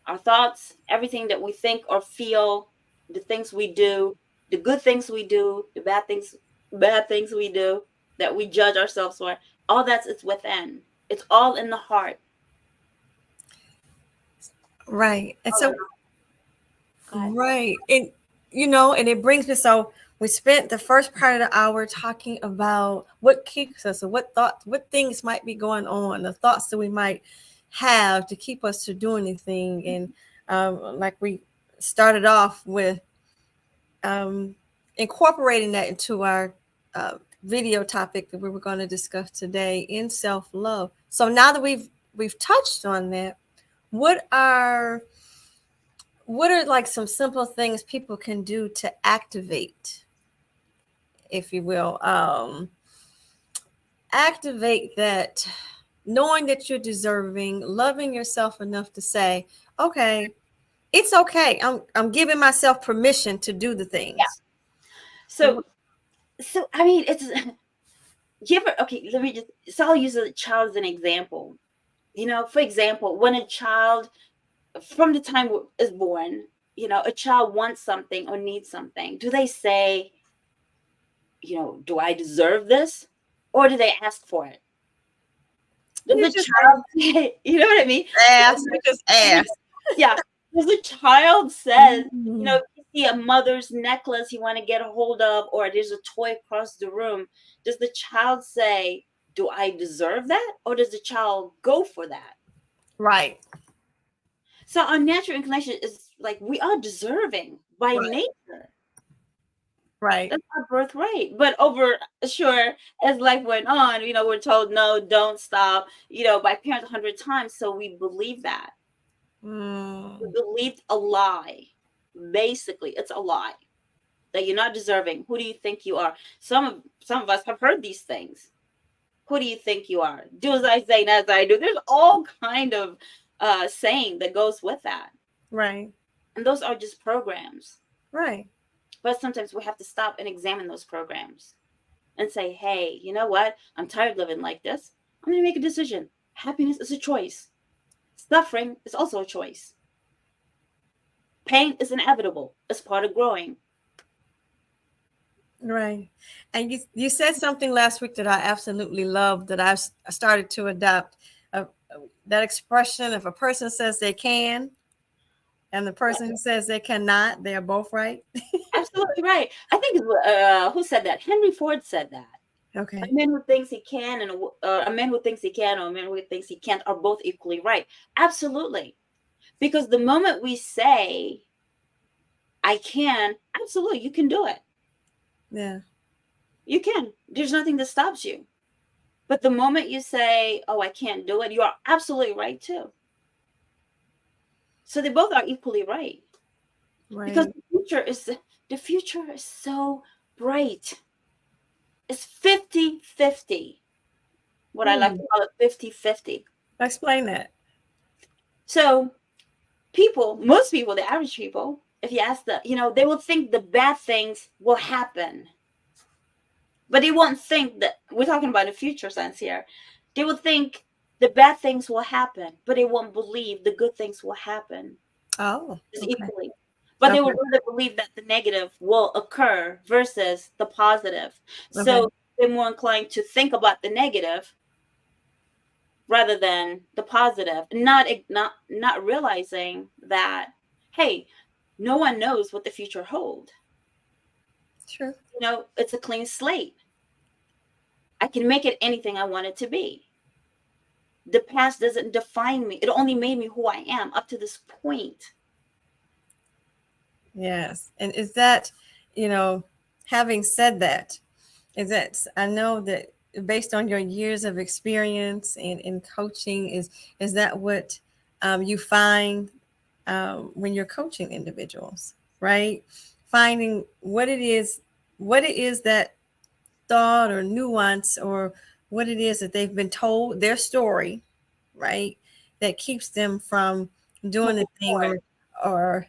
Our thoughts, everything that we think or feel, the things we do, the good things we do, the bad things we do that we judge ourselves for, all that's it's within. It's all in the heart. Right. And All in so, the God. right. And it brings me, so we spent the first part of the hour talking about what keeps us, or what thoughts, what things might be going on, the thoughts that we might have to keep us to do anything. And like we started off with um, incorporating that into our uh, video topic that we were going to discuss today in self-love. So now that we've touched on that, what are what are like some simple things people can do to activate, if you will, activate that, knowing that you're deserving, loving yourself enough to say, okay, it's okay. I'm giving myself permission to do the Yeah. things. So I mean it's you ever okay, let me just so I'll use a child as an example. For example, when a child from the time is born, a child wants something or needs something, do they say, do I deserve this? Or do they ask for it? Does You the just child say, you know what I mean? ask. You just ask. Yeah. Does the child says, Mm, if you see a mother's necklace you want to get a hold of, or there's a toy across the room, does the child say, do I deserve that? Or does the child go for that? right. So our natural inclination is like we are deserving by Right. nature. Right. That's our birthright. But sure, as life went on, we're told no, don't stop, by parents 100 times. So we believe that. We Mm, believed a lie. Basically, it's a lie that you're not deserving. Who do you think you are? Some of us have heard these things. Who do you think you are? Do as I say, not as I do. There's all kind of saying that goes with that. right. And those are just programs. Right. But sometimes we have to stop and examine those programs and say, hey, you know what? I'm tired of living like this. I'm going to make a decision. Happiness is a choice. Suffering is also a choice. Pain is inevitable. It's part of growing. Right. And you said something last week that I absolutely love, that I started to adopt. Uh, that expression, if a person says they can and the Yeah, person who says they cannot, they are both right. absolutely right. I think who said that? Henry Ford said that. A Okay. man who thinks he can and a man who thinks he can or a man who thinks he can't are both equally right. Absolutely. Because the moment we say, I can, absolutely, you can do it. Yeah. You can. There's nothing that stops you. But the moment you say, oh, I can't do it, you are absolutely right too. So they both are equally right. Because Right. the future is so bright. It's 50-50. What I like Hmm. to call it 50-50. Explain that. So most people, the average people, if you ask them, they will think the bad things will happen. But they won't think that we're talking about a future sense here. They will think the bad things will happen, but they won't believe the good things will happen Oh, just okay. equally. But they Okay. will rather believe that the negative will occur versus the positive. Okay. So they're more inclined to think about the negative rather than the positive, not realizing that, hey, No one knows what the future holds. True. It's a clean slate. I can make it anything I want it to be. The past doesn't define me. It only made me who I am up to this point. Yes. And is that, you know, having said that, is that I know that based on your years of experience in coaching, is that what you find when you're coaching individuals, right? Finding what it is that thought or nuance or what it is that they've been told their story, right? That keeps them from doing the Moving thing forward. or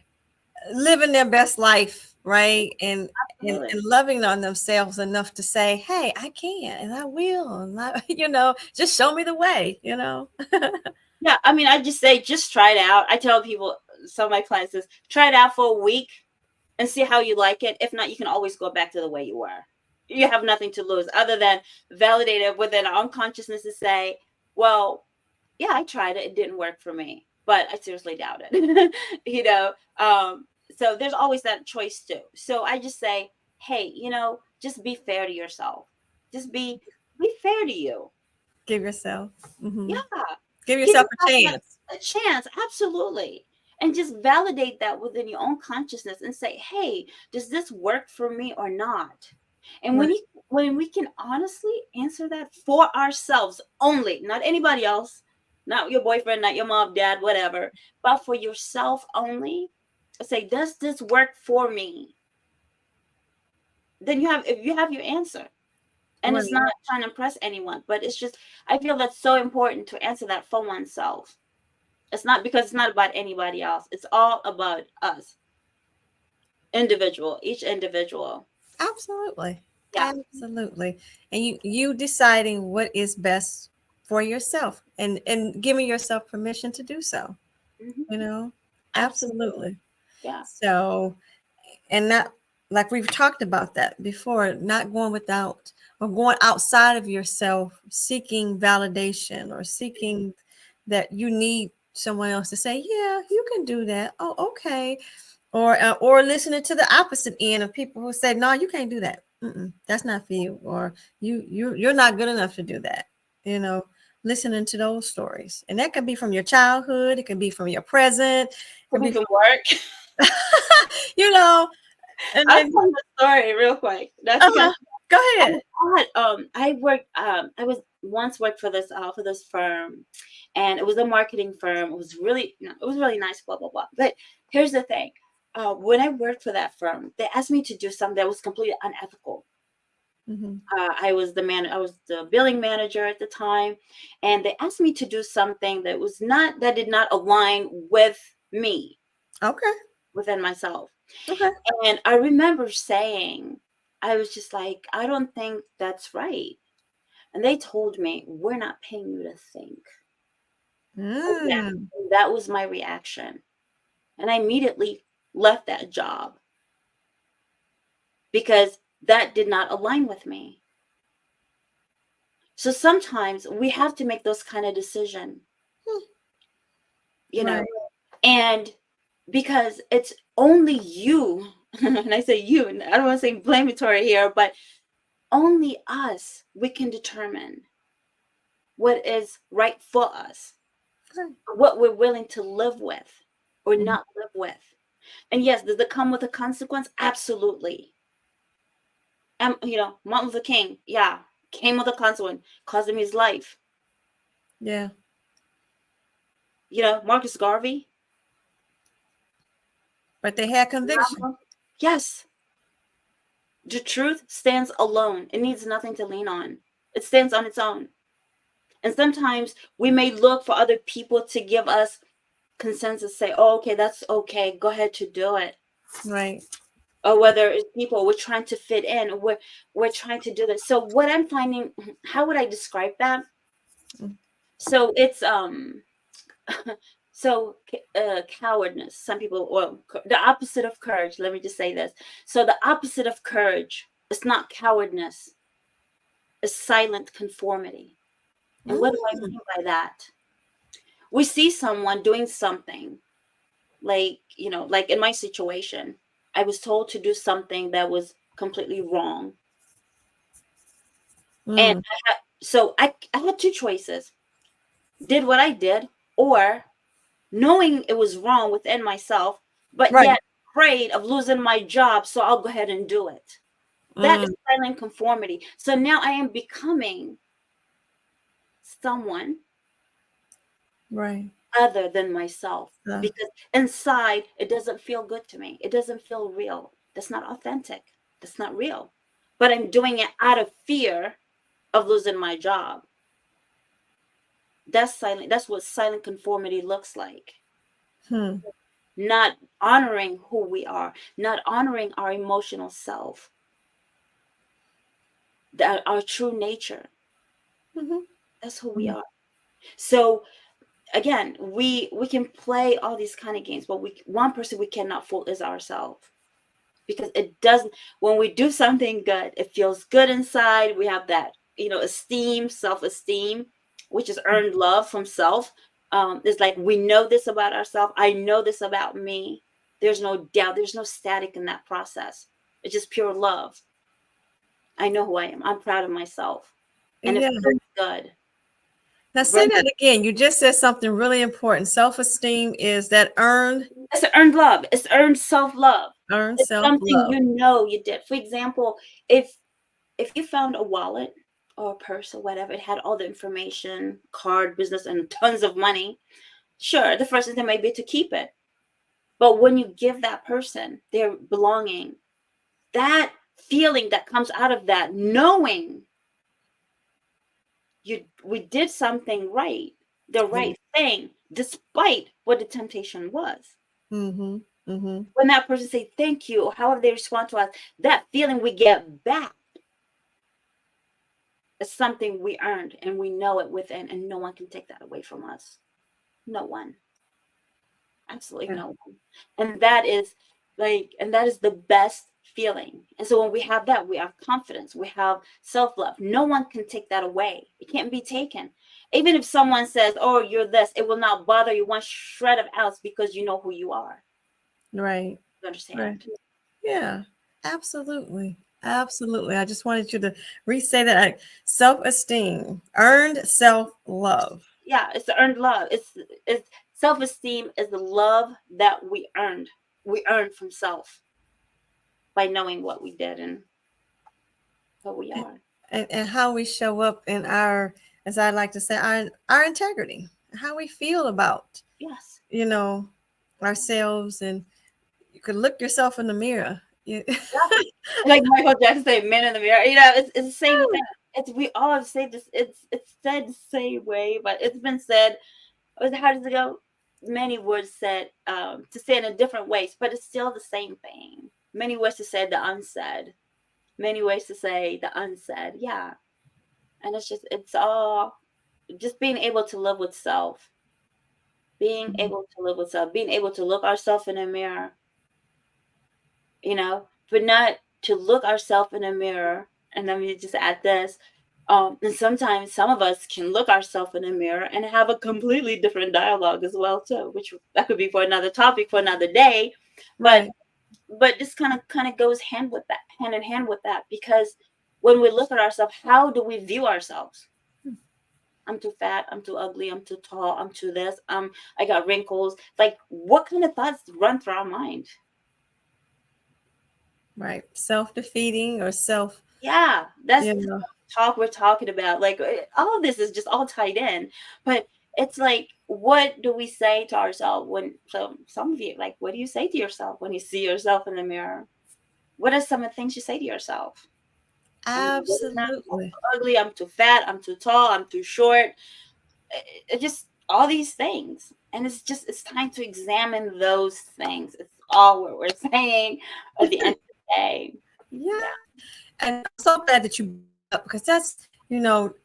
living their best life, right? And Absolutely. loving on themselves enough to say, hey, I can and I will. And I, you know, just show me the way, you know. Yeah, I mean, I just say, just try it out. I tell people, some of my clients says, try it out for a week and see how you like it. If not, you can always go back to the way you were. You have nothing to lose other than validate it within our unconsciousness to say, well, yeah, I tried it. It didn't work for me, but I seriously doubt it. you know, um, so there's always that choice too. So I just say, hey, just be fair to yourself. Just be fair to you. Give yourself, Yeah. give Give yourself a yourself chance. a chance. Absolutely. And just validate that within your own consciousness and say, hey, does this work for me or not? And Right. when we can honestly answer that for ourselves only, not anybody else, not your boyfriend, not your mom, dad, whatever, but for yourself only, say, does this work for me? Then you have your answer. And Right. it's not trying to impress anyone, but it's just, I feel that's so important to answer that for oneself. It's not because it's not about anybody else. It's all about us, each individual. Absolutely. Yeah. Absolutely. And you deciding what is best for yourself and giving yourself permission to do so, Hmm. you know? Absolutely. Absolutely. Yeah. So, and not like we've talked about that before, not going without or going outside of yourself, seeking validation or seeking that you need someone else to say, yeah, you can do that. Oh, okay. Or listening to the opposite end of people who say, no, you can't do that. That's not for you. Or you're not good enough to do that. You know, listening to those stories. And that can be from your childhood. It can be from your present. It Could can be be from work. you know, and I'll then tell you a story real quick. Not to cut uh-huh. Go I ahead. I was once worked for this firm, and it was a marketing firm. It was really, it was really nice, blah blah blah. But here's the thing. When I worked for that firm, they asked me to do something that was completely unethical. Hmm. I was the billing manager at the time, and they asked me to do something that did not align with me, Okay. within myself. Okay. And I remember saying, I was just like, I don't think that's right. And they told me, we're not paying you to think. Yeah. Mm, That was my reaction. And I immediately left that job because that did not align with me. So sometimes we have to make those kind of decisions, you know, right. and because it's only you, and I say you, and I don't want to say blamatory here, but only us, we can determine what is right for us, Okay. what we're willing to live with or Mhm. not live with. And yes, does it come with a consequence? Absolutely. Martin Luther King, yeah, came with a consequence, cost him his life. Yeah. Marcus Garvey, But they had conviction. yes, the truth stands alone. It needs nothing to lean on. It stands on its own. And sometimes we may look for other people to give us consensus, say, oh, okay, that's okay, go ahead to do it. Right. Or whether it's people we're trying to fit in, or we're trying to do this. So what I'm finding, how would I describe that? Mm. So it's cowardness. Some people, well, the opposite of courage. Let me just say this. So the opposite of courage is not cowardness, it's silent conformity. And what do I Mm. mean by that? We see someone doing something, Like, like in my situation, I was told to do something that was completely wrong. And Mm. so I had two choices: did what I did, or knowing it was wrong within myself, but Right. yet afraid of losing my job, so I'll go ahead and do it. That is Mm. silent conformity. So now I am becoming someone Right. other than myself, Uh, because inside it doesn't feel good to me. It doesn't feel real. That's not authentic. That's not real. But I'm doing it out of fear of losing my job. That's silent. That's what silent conformity looks like. hmm. Not honoring who we are, not honoring our emotional self, that our true nature. Hmm. That's who we are. So again, we can play all these kind of games, but we one person we cannot fool is ourselves, because it doesn't. When we do something good, it feels good inside. We have that, esteem, self-esteem, which is earned love from self. It's like we know this about ourselves. I know this about me. There's no doubt. There's no static in that process. It's just pure love. I know who I am. I'm proud of myself, and it Yeah. feels good. Now say that again. You just said something really important. Self-esteem is that It's earned love. It's earned self-love. earned It's something self-love. you know you did. For example, if you found a wallet or a purse or whatever, it had all the information, card, business, and tons of money. Sure, the first instinct might be to keep it. But when you give that person their belonging, that feeling that comes out of that, knowing we did something right, the right thing, despite what the temptation was. Mm-hmm. Mm-hmm. When that person say thank you, or however they respond to us, that feeling we get back is something we earned, and we know it within, and no one can take that away from us. No one. Absolutely Yeah. no one. And that is and that is the best feeling. And so when we have that, we have confidence, we have self-love. No one can take that away. It can't be taken. Even if someone says, oh, you're this, it will not bother you one shred of ounce, because you know who you are. Right. You Right. understand? Yeah. Absolutely. Absolutely. I just wanted you to re-say that. Self-esteem, earned self-love. Yeah, it's the earned love. It's self-esteem is the love that we earned. We earned from self by knowing what we did and what we are. And how we show up in our, as I like to say, our integrity, how we feel about, Yes. you know, ourselves. And you could look yourself in the mirror. You, Yeah. Like Michael Jackson said, "Man in the mirror." It's the same thing. It's we all have said this. It's said the same way, but it's been said. How does it go? Many words said to say in a different ways, but it's still the same thing. Many ways to say the unsaid. Many ways to say the unsaid. Yeah, and it's all just being able to live with self, being able to live with self, being able to look ourselves in a mirror, but not to look ourselves in a mirror. And let me just add this. And sometimes some of us can look ourselves in a mirror and have a completely different dialogue as well too, which that could be for another topic for another day. But right. this kind of goes hand in hand with that, because when we look at ourselves, how do we view ourselves? I'm too fat, I'm too ugly, I'm too tall, I'm too this, I got wrinkles. Like, what kind of thoughts run through our mind? Right. Self-defeating or self, Yeah, that's you the know, talk we're talking about. Like, all of this is just all tied in. But it's like, what do we say to ourselves when? So some of you, like, what do you say to yourself when you see yourself in the mirror? What are some of the things you say to yourself? I'm good enough. I'm absolutely. too ugly. I'm too fat. I'm too tall. I'm too short. It just all these things, and it's time to examine those things. It's all what we're saying at the end of the day. Yeah. Yeah. And I'm so glad that you brought that up, because that's,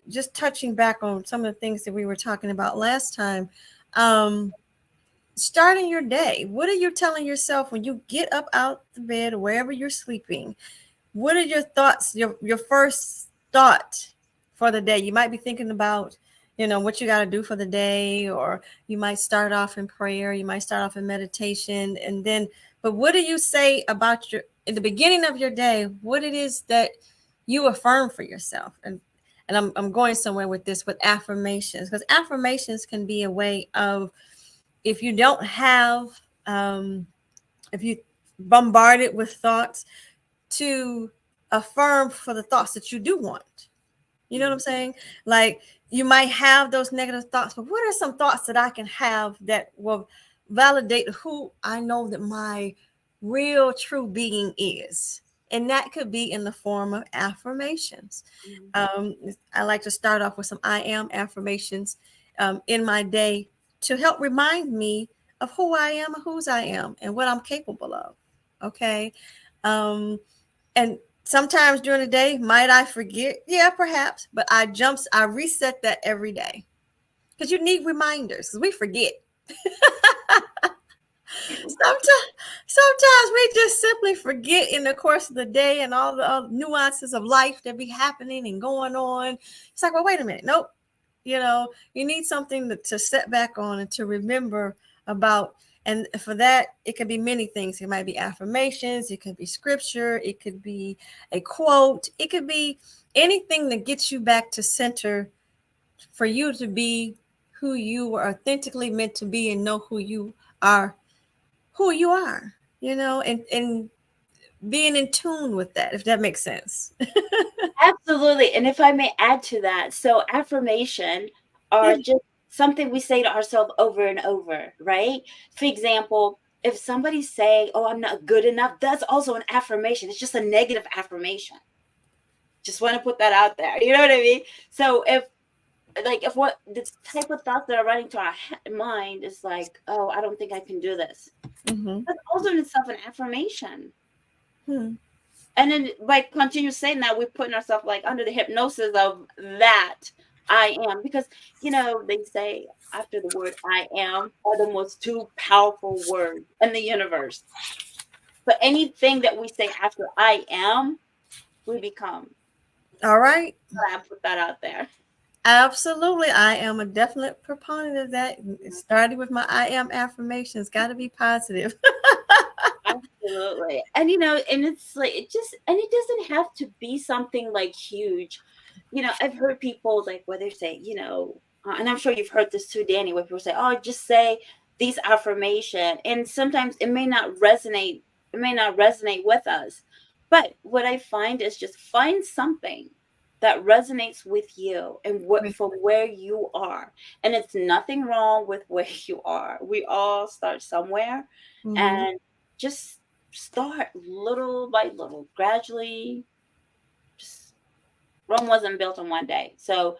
just touching back on some of the things that we were talking about last time. Um, Starting your day. What are you telling yourself when you get up out the bed or wherever you're sleeping? What are your thoughts, your first thought for the day? You might be thinking about, what you got to do for the day, or you might start off in prayer, you might start off in meditation, and then, but what do you say about your, in the beginning of your day, what it is that you affirm for yourself? And I'm going somewhere with this, with affirmations, because affirmations can be a way of, if you don't have, if you bombarded with thoughts, to affirm for the thoughts that you do want. You know what I'm saying? Like, you might have those negative thoughts, but what are some thoughts that I can have that will validate who I know that my real true being is? And that could be in the form of affirmations. Um, I like to start off with some I am affirmations in my day to help remind me of who I am and whose I am and what I'm capable of. Okay. Um, and sometimes during the day, might I forget? Yeah, perhaps. But I reset that every day. Because you need reminders, because we forget. Sometimes we just simply forget in the course of the day, and all the nuances of life that be happening and going on. It's like, well, wait a minute. Nope. You need something to set back on and to remember about. And for that, it could be many things. It might be affirmations, it could be scripture, it could be a quote, it could be anything that gets you back to center, for you to be who you were authentically meant to be, and know are, who you are, and being in tune with that, if that makes sense. Absolutely. And if I may add to that, so affirmation Yeah. are just something we say to ourselves over and over, right? For example, if somebody's saying, "Oh, I'm not good enough," that's also an affirmation. It's just a negative affirmation. Just want to put that out there. You know what I mean? So if what the type of thoughts that are running to our mind is like, "Oh, I don't think I can do this," Mm-hmm. that's also in itself an affirmation. Hmm. And then by continue saying that, we're putting ourselves like under the hypnosis of that I am. Because they say after the word I am are the most two powerful words in the universe. But anything that we say after I am, we become. All right. I put that out there. Absolutely. I am a definite proponent of that. It started with my I am affirmations. Got to be positive. Absolutely. And it's like it doesn't have to be something like huge. I've heard people like where they say, and I'm sure you've heard this too, Danny, where people say, "Oh, just say these affirmation." And sometimes it may not resonate with us. But what I find is just find something that resonates with you and what from where you are. And it's nothing wrong with where you are. We all start somewhere. Mm-hmm. And just start little by little, gradually. Just Rome wasn't built in one day. So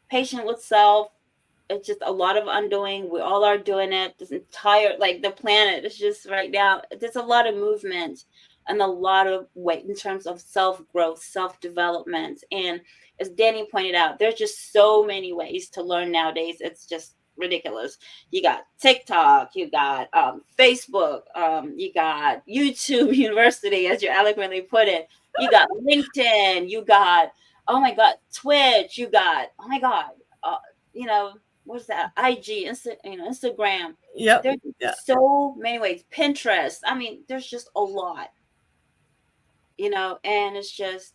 patient with self. It's just a lot of undoing. We all are doing it. This entire like the planet is just right now. There's a lot of movement and a lot of weight in terms of self growth, self development, and as Danny pointed out, there's just so many ways to learn nowadays. It's just ridiculous. You got TikTok, you got Facebook, you got YouTube University, as you eloquently put it. You got LinkedIn, you got oh my god, Twitch, you got oh my god, uh, you know what's that? IG, Instagram. Yep. There's Yeah. so many ways. Pinterest. I mean, there's just a lot, and it's just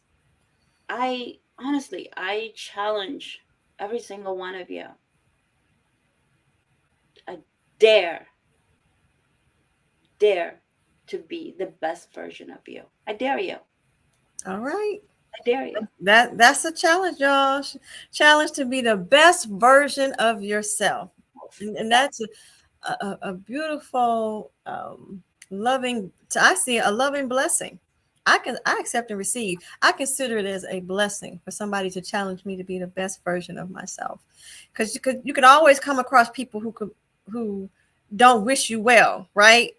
I honestly I challenge every single one of you. I dare, dare to be the best version of you. I dare you. All right. I dare you. That's a challenge, y'all. Challenge to be the best version of yourself. And Yeah. that's a beautiful, loving, I see a loving blessing. I accept and receive. I consider it as a blessing for somebody to challenge me to be the best version of myself. Because you could always come across people who don't wish you well, right?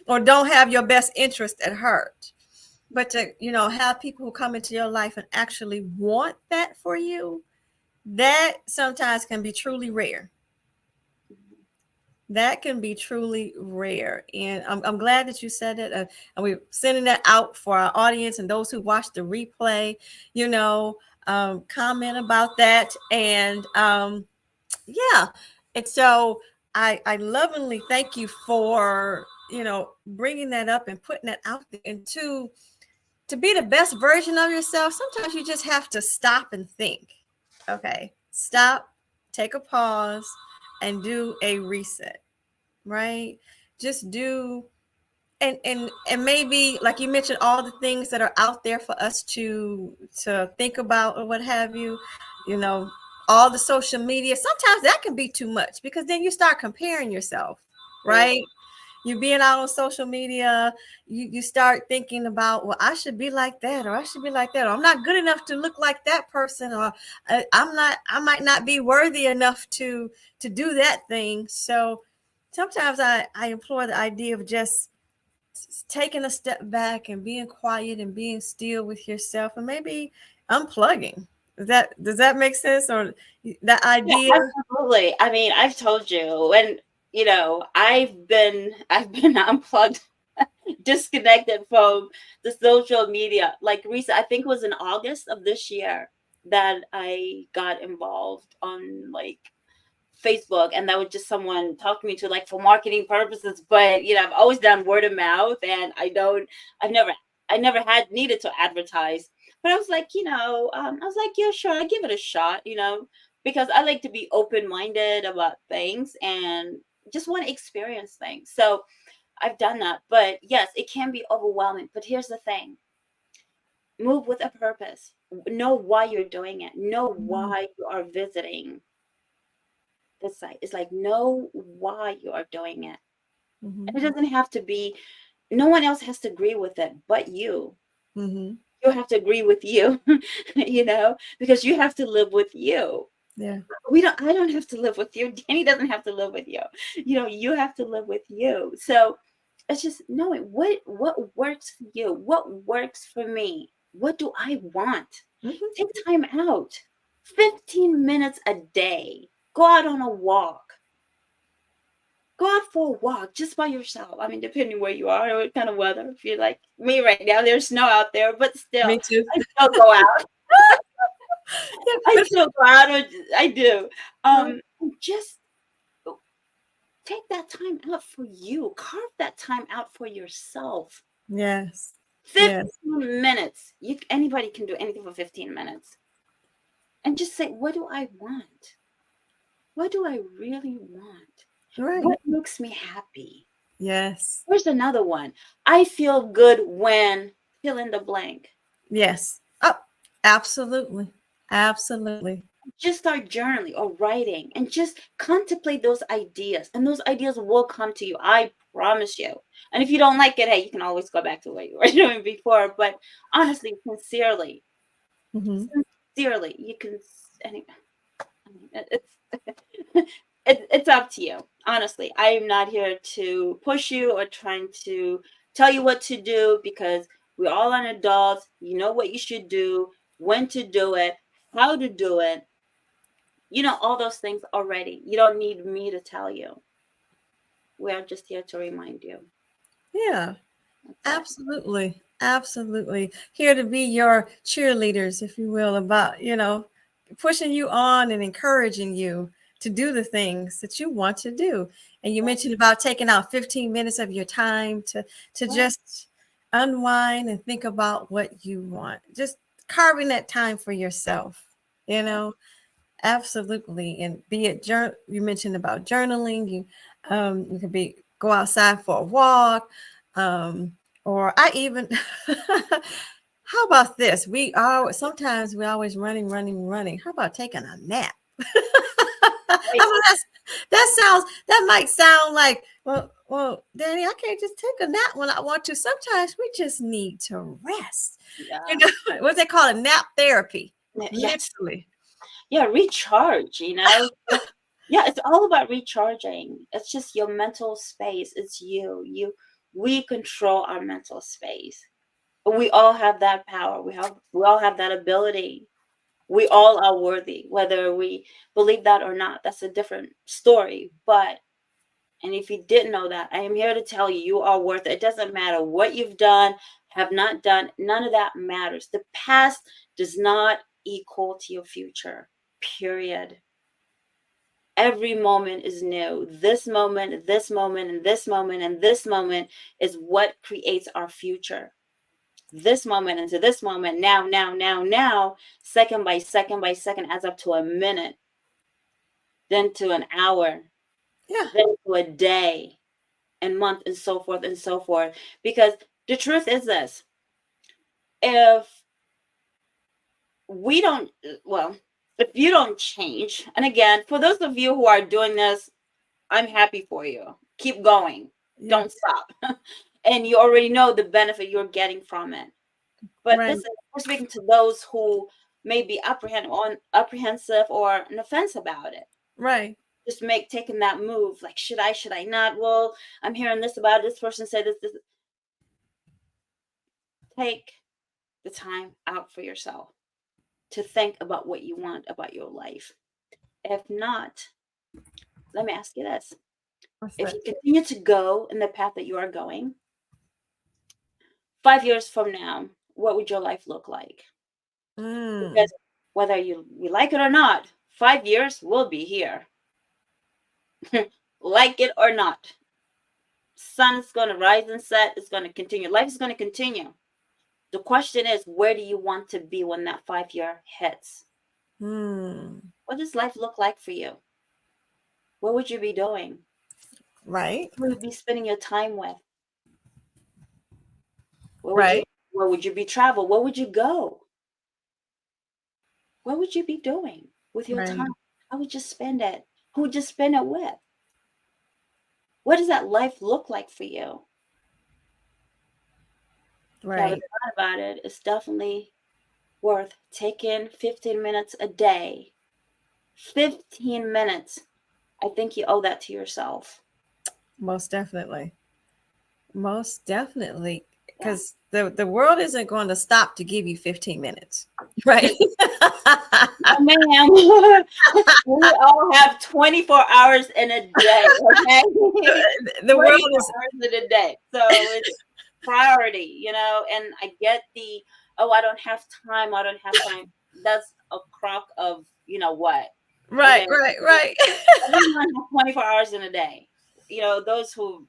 Or don't have your best interest at heart. But to, have people who come into your life and actually want that for you, that sometimes can be truly rare. That can be truly rare. And I'm glad that you said it. And we're sending that out for our audience and those who watch the replay. You know, comment about that. And yeah, and so I lovingly thank you for, bringing that up and putting that out there. And to be the best version of yourself, sometimes you just have to stop and think. Okay, stop, take a pause, and do a reset, right? Just do, and maybe, like you mentioned, all the things that are out there for us to think about or what have you, you know, all the social media. Sometimes that can be too much, because then you start comparing yourself, Right. right? You being out on social media, you start thinking about, well, I should be like that, or I should be like that, or I'm not good enough to look like that person, or I might not be worthy enough to do that thing. So sometimes I employ the idea of just taking a step back and being quiet and being still with yourself, and maybe unplugging. Does that make sense? Or that Yeah, idea? absolutely. I mean, I've told you, and I've been unplugged, disconnected from the social media. Like recent, I think it was in August of this year that I got involved on like Facebook, and that was just someone talking me to, like, for marketing purposes. But I've always done word of mouth, and I've never, I never had needed to advertise. But I was like, I was like, yeah, sure, I give it a shot, because I like to be open minded about things and just want to experience things. So I've done that. But yes, it can be overwhelming. But here's the thing: move with a purpose. Know why you're doing it. Know why you are visiting this site. It's like, know why you are doing it. Mm-hmm. And it doesn't have to be, no one else has to agree with it but you. Mm-hmm. You have to agree with you, because you have to live with you. Yeah. I don't have to live with you. Danny doesn't have to live with you. You have to live with you. So it's just knowing what works for you, what works for me. What do I want? Mm-hmm. Take time out. 15 minutes a day. Go out on a walk. Go out for a walk just by yourself. I mean, depending where you are or what kind of weather. If you're like me right now, there's snow out there, but still, Me too. I still go out. Yeah, I but still go out. I do. right. Just take that time out for you. Carve that time out for yourself. Yes. Yes. 15 minutes. Anybody can do anything for 15 minutes. And just say, what do I want? What do I really want? Right. What makes me happy? Yes. Here's another one. I feel good when fill in the blank. Yes. Oh, absolutely. Absolutely. Just start journaling or writing and just contemplate those ideas, and those ideas will come to you. I promise you. And if you don't like it, hey, you can always go back to what you were doing before. But honestly, Mm-hmm. sincerely, you can. Anyway, it's it's up to you. Honestly, I am not here to push you or trying to tell you what to do, because we're all an adults. You know what you should do, when to do it, how to do it. You know all those things already. You don't need me to tell you. We are just here to remind you. Yeah. That's it. Absolutely. Absolutely. Here to be your cheerleaders, if you will, about, pushing you on and encouraging you to do the things that you want to do. And you mentioned about taking out 15 minutes of your time to Right. just unwind and think about what you want. Just carving that time for yourself, you know. Absolutely. And be it you mentioned about journaling, you could be go outside for a walk. Um, or I even how about this? We always running, running, running. How about taking a nap? Right. That might sound like, well, Danny, I can't just take a nap when I want to. Sometimes we just need to rest. You Yeah. know, what they call it, nap therapy. Yes. Literally. Yeah, recharge. Yeah, it's all about recharging. It's just your mental space. It's we control our mental space. We all have that power. We all have that ability. We all are worthy, whether we believe that or not. That's a different story. But and if you didn't know that, I am here to tell you, you are worth it. It doesn't matter what you've done, have not done. None of that matters. The past does not equal to your future. Period. Every moment is new. This moment, this moment, and this moment, and this moment is what creates our future. This moment into this moment, now, second by second by second adds up to a minute, then to an hour, Yeah. then to a day, and month, and so forth and so forth. Because the truth is this: if we don't, well, if you don't change, and again, for those of you who are doing this, I'm happy for you. Keep going. Yeah. Don't stop. And you already know the benefit you're getting from it. But Right. this is, we're speaking to those who may be apprehensive or on the fence about it. Right. Just taking that move. Like, should I not? Well, I'm hearing this about it. This person said this. Take the time out for yourself to think about what you want about your life. If not, let me ask you this. What's If that? you continue to go in the path that you are going, 5 years from now, what would your life look like? Mm. Because whether you like it or not, 5 years will be here. Like it or not. Sun is going to rise and set. It's going to continue. Life is going to continue. The question is, where do you want to be when that 5 year hits? Mm. What does life look like for you? What would you be doing? Right. Who would you be spending your time with? Right. Where would you be travel? Where would you go? What would you be doing with your Right. time? How would you spend it? Who would you spend it with? What does that life look like for you? Now, the Right. thought about it, it's definitely worth taking 15 minutes a day. 15 minutes. I think you owe that to yourself. Most definitely. Most definitely. Yeah. Because the world isn't going to stop to give you 15 minutes. Right. Oh, ma'am. We all have 24 hours in a day, okay? The world 24 is hours in a day. So it's priority, and I get oh, I don't have time. I don't have time. That's a crock of, what? right, Okay. right, right. Everyone has 24 hours in a day. Those who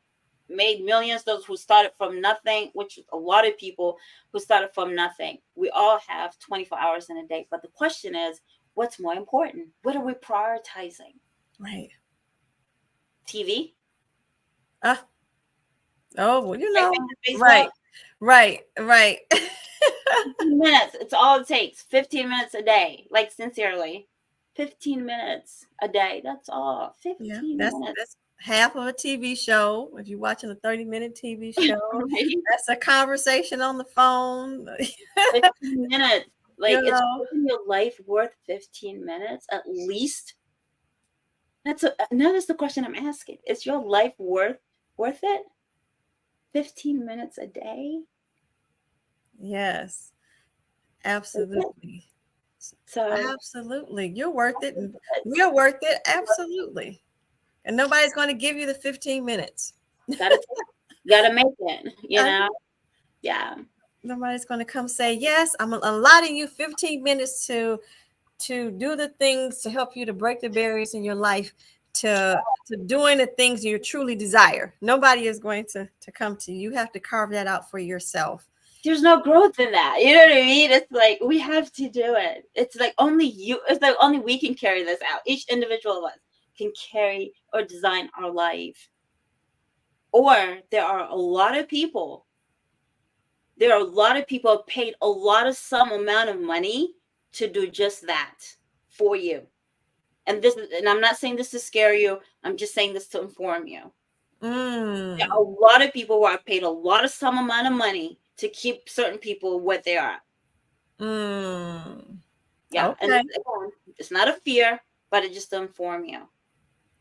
made millions, those who started from nothing, which a lot of people who started from nothing. We all have 24 hours in a day. But the question is, what's more important? What are we prioritizing? Right. TV? Uh, oh, well, Typing to Facebook? right, right, right. 15 minutes. It's all it takes. 15 minutes a day. Like, sincerely. 15 minutes a day. That's all. Yeah, 15 minutes. that's half of a TV show. If you're watching a 30-minute TV show, Right? that's a conversation on the phone. 15 minutes. Like, You it's know, making your life worth 15 minutes at least. Notice the question I'm asking. Is your life worth it? 15 minutes a day? yes, Is it? absolutely. So Absolutely. You're worth it. And we're worth it. Absolutely. And nobody's going to give you the 15 minutes. gotta gotta make it, I Yeah. Nobody's going to come say, yes, I'm allotting you 15 minutes to do the things to help you to break the barriers in your life to doing the things you truly desire. Nobody is going to come to you. You have to carve that out for yourself. There's no growth in that. You know what I mean? It's like we have to do it. It's like only we can carry this out. Each individual of us can carry or design our life. Or there are a lot of people paid a lot of some amount of money to do just that for you. And I'm not saying this to scare you. I'm just saying this to inform you. There are Mm, a lot of people who are paid a lot of some amount of money to keep certain people what they are. mm. Yeah. And Okay. again, it's not a fear, but it's just to inform you.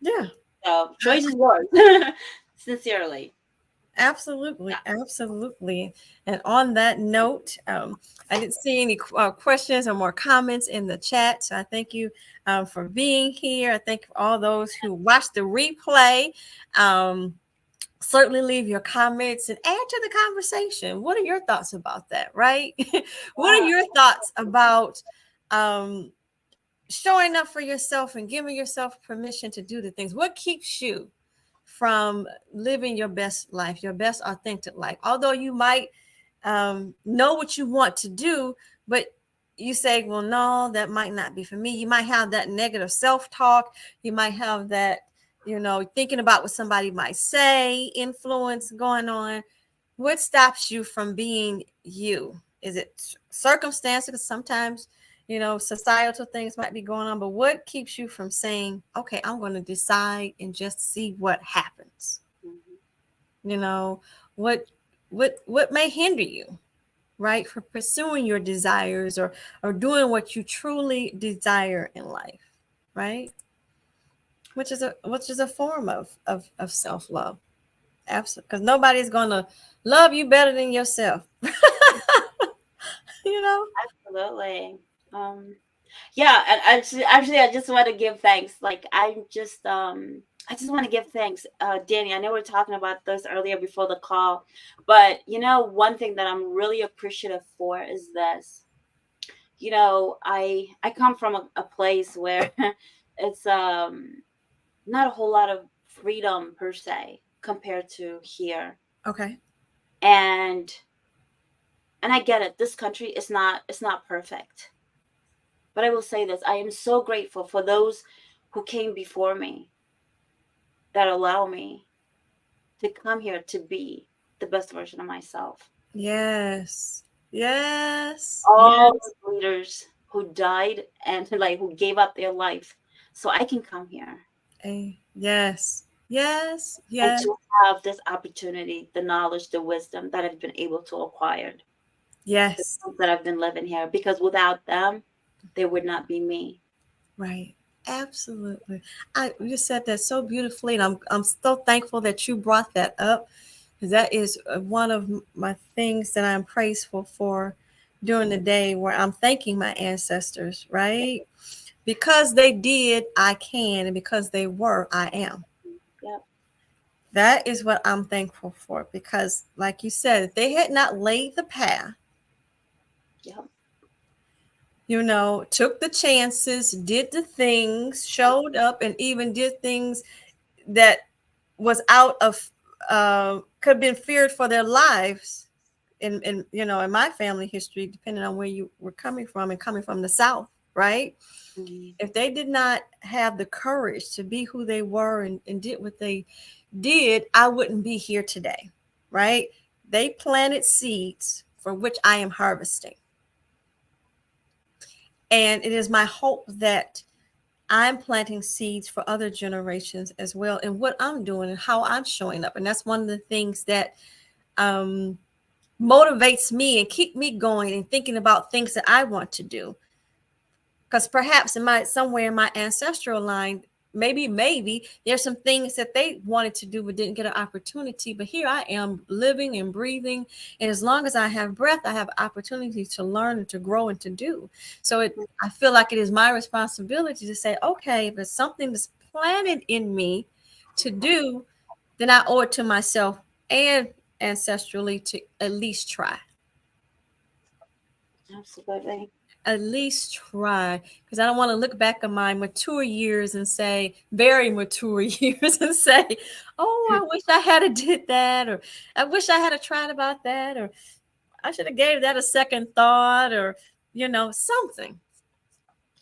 Yeah. So choice is yours. Sincerely. Absolutely, Yeah. absolutely. And on that note, I didn't see any questions or more comments in the chat. So I thank you for being here. I thank all those who watched the replay. Certainly leave your comments and add to the conversation. What are your thoughts about that, right? What are Yeah. your thoughts about um, showing up for yourself and giving yourself permission to do the things. What keeps you from living your best life, your best authentic life? Although you might know what you want to do, but you say, well, no, that might not be for me. You might have that negative self-talk. You might have that, thinking about what somebody might say, influence going on. What stops you from being you? Is it circumstances? Because sometimes, societal things might be going on, but what keeps you from saying, okay, I'm going to decide and just see what happens? Mhm. You know, what what may hinder you, right, for pursuing your desires or doing what you truly desire in life, right? Which is a form of self-love. Absolutely. Because nobody's gonna love you better than yourself. you know Absolutely. Yeah, and actually, I just want to give thanks. Like, I just want to give thanks, Danny. I know we are talking about this earlier before the call, but one thing that I'm really appreciative for is this. I come from a place where it's not a whole lot of freedom per se compared to here, okay. and I get it. This country is not, it's not perfect. But I will say this, I am so grateful for those who came before me that allow me to come here to be the best version of myself. Yes. Yes. All Yes. the leaders who died and like who gave up their life so I can come here Yes. Yes. and Yes. to have this opportunity, the knowledge, the wisdom that I've been able to acquire, the Yes. things that I've been living here, because without them, there would not be me. Right. Absolutely. You said that so beautifully, and I'm so thankful that you brought that up, because that is one of my things that I'm praiseful for during the day, where I'm thanking my ancestors, right? Because they did, I can, and because they were, I am. Yep. That is what I'm thankful for, because, like you said, if they had not laid the path, Yep. took the chances, did the things, showed up, and even did things that was out of could have been feared for their lives. In my family history, depending on where you were coming from, and coming from the South, right? Mhm. If they did not have the courage to be who they were, and did what they did, I wouldn't be here today, right? They planted seeds for which I am harvesting. And it is my hope that I'm planting seeds for other generations as well, and what I'm doing and how I'm showing up. And that's one of the things that um, motivates me and keep me going and thinking about things that I want to do. Because perhaps somewhere in my ancestral line, maybe there's some things that they wanted to do but didn't get an opportunity. But here I am, living and breathing, and as long as I have breath, I have opportunity to learn and to grow and to do. So I feel like it is my responsibility to say, okay, if it's something that's planted in me to do, then I owe it to myself and ancestrally to at least try. Absolutely. At least try, because I don't want to look back at my mature years and say, very mature years, and say, oh, I wish I had a did that, or I wish I had a tried about that, or I should have gave that a second thought, or something.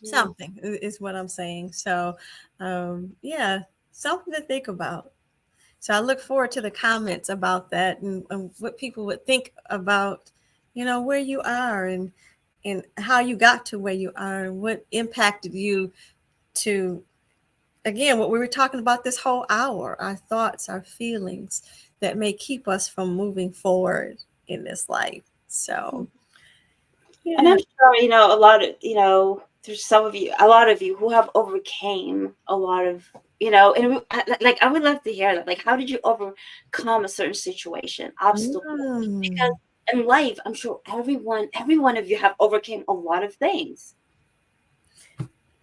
Yeah. Something is what I'm saying. So yeah, something to think about. So I look forward to the comments about that, and what people would think about, where you are, and how you got to where you are, and what impacted you to, again, what we were talking about this whole hour, our thoughts, our feelings that may keep us from moving forward in this life. So And yeah. I'm sure, a lot of, there's some of you, a lot of you who have overcame a lot of, like, I would love to hear that. Like, how did you overcome a certain situation, obstacle? Because Mm. in life, I'm sure every one of you have overcame a lot of things.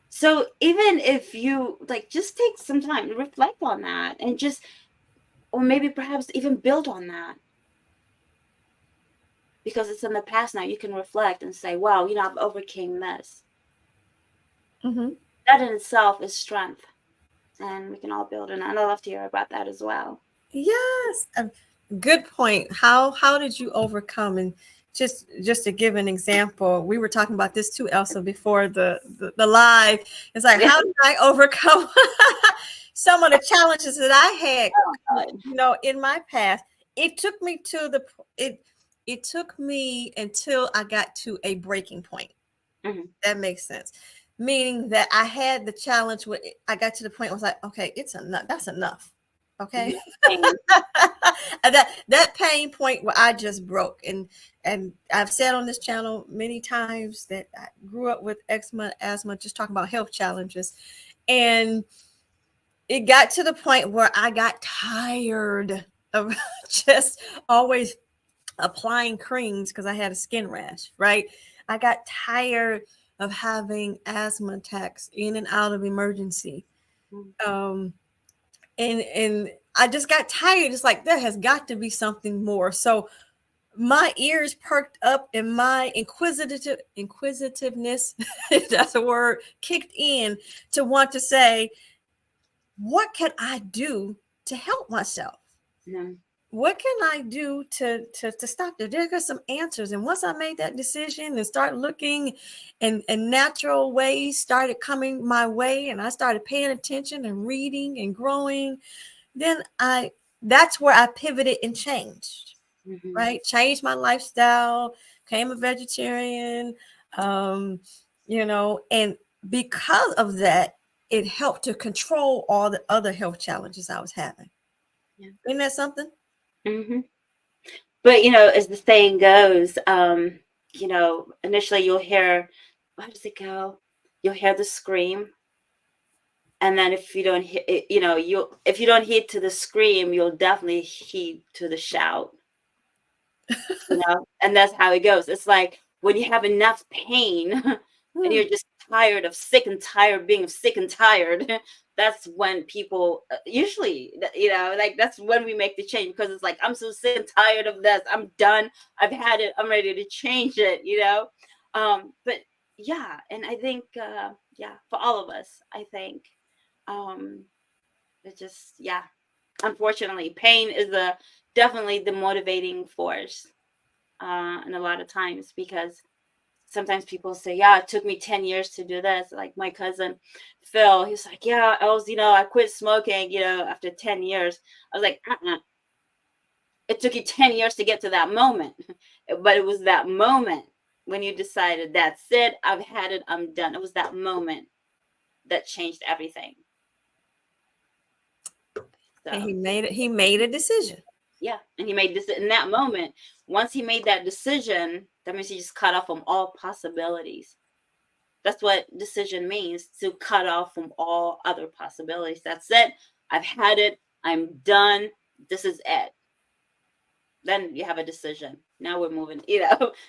So even if you like, just take some time to reflect on that and just, or maybe perhaps even build on that, because it's in the past now. You can reflect and say, wow, I've overcame this. Hmm. That in itself is strength, and we can all build on that. And I'd love to hear about that as well. Yes. Good point. How did you overcome? And just to give an example, we were talking about this too, Elsa, before the live. It's like, Yeah. how did I overcome some of the challenges that I had, God. in my past? It took me to it took me until I got to a breaking point. Mhm. That makes sense. Meaning that I had the challenge where I got to the point where I was like, okay, it's enough. That's enough. Okay. Mhm. Pain. And that pain point where I just broke. And I've said on this channel many times that I grew up with eczema, asthma, just talking about health challenges. And it got to the point where I got tired of just always applying creams because I had a skin rash, right? I got tired of having asthma attacks in and out of emergency. Mhm. Um, and I just got tired. It's like there has got to be something more. So my ears perked up and my inquisitiveness, if that's a word, kicked in to want to say, what can I do to help myself? No. What can I do to stop there? There are some answers. And once I made that decision and started looking, and natural ways started coming my way, and I started paying attention and reading and growing, then I that's where I pivoted and changed, Mhm. right? Changed my lifestyle, became a vegetarian, um, and because of that, it helped to control all the other health challenges I was having. Yeah. Isn't that something? Mhm. But as the saying goes, initially you'll hear, how does it go? You'll hear the scream, and then if you don't hear, you if you don't heed to the scream, you'll definitely heed to the shout. And that's how it goes. It's like when you have enough pain and Hmm. you're just tired of sick and tired being sick and tired, that's when people usually, like that's when we make the change, because it's like, I'm so sick and tired of this. I'm done. I've had it. I'm ready to change it. But yeah, and I think, yeah, for all of us, I think, um, it just, yeah, unfortunately, pain is a definitely the motivating force, and a lot of times, because sometimes people say, yeah, it took me 10 years to do this. Like my cousin Phil, he's like, yeah, I quit smoking, after 10 years. I was like, it took you 10 years to get to that moment. But it was that moment when you decided, that's it, I've had it, I'm done. It was that moment that changed everything. And So he made a decision. yeah, and he made this in that moment. Once he made that decision, that means he just cut off from all possibilities. That's what decision means, to cut off from all other possibilities. That's it. I've had it. I'm done. This is it. Then you have a decision. Now we're moving,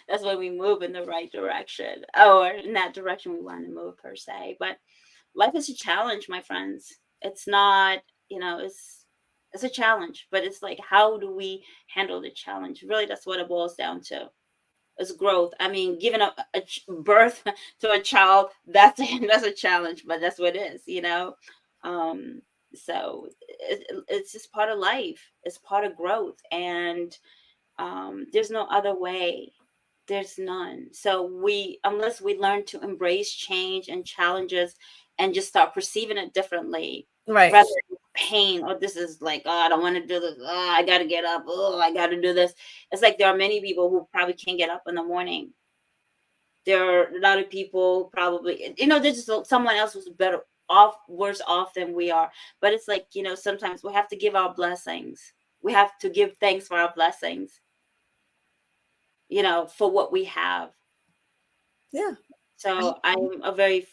that's when we move in the right direction, or in that direction we want to move, per se. But life is a challenge, my friends. It's not, it's a challenge, but it's like, how do we handle the challenge? Really, that's what it boils down to, is growth. I mean, giving up birth to a child, that's that's a challenge, but that's what it is. Um, so it's just part of life. It's part of growth, and there's no other way. There's none. So unless we learn to embrace change and challenges, and just start perceiving it differently, Right. rather than pain, or this is like, oh, I don't want to do this. Oh, I got to get up. Oh, I got to do this. It's like there are many people who probably can't get up in the morning. There are a lot of people who probably, there's just someone else who's better off, worse off than we are. But it's like, sometimes we have to give our blessings. We have to give thanks for our blessings, for what we have. Yeah. So I'm a very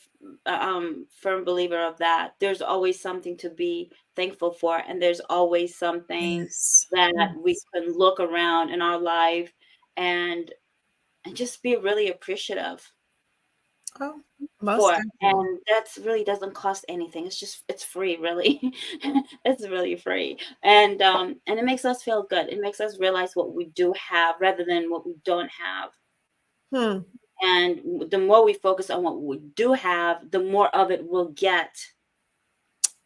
firm believer of that. There's always something to be thankful for, and there's always something Yes. that we Yes. can look around in our life, and just be really appreciative Oh, most for. definitely. And that's really doesn't cost anything. It's free, really. It's really free. And it makes us feel good. It makes us realize what we do have rather than what we don't have. Hmm. And the more we focus on what we do have, the more of it we'll get.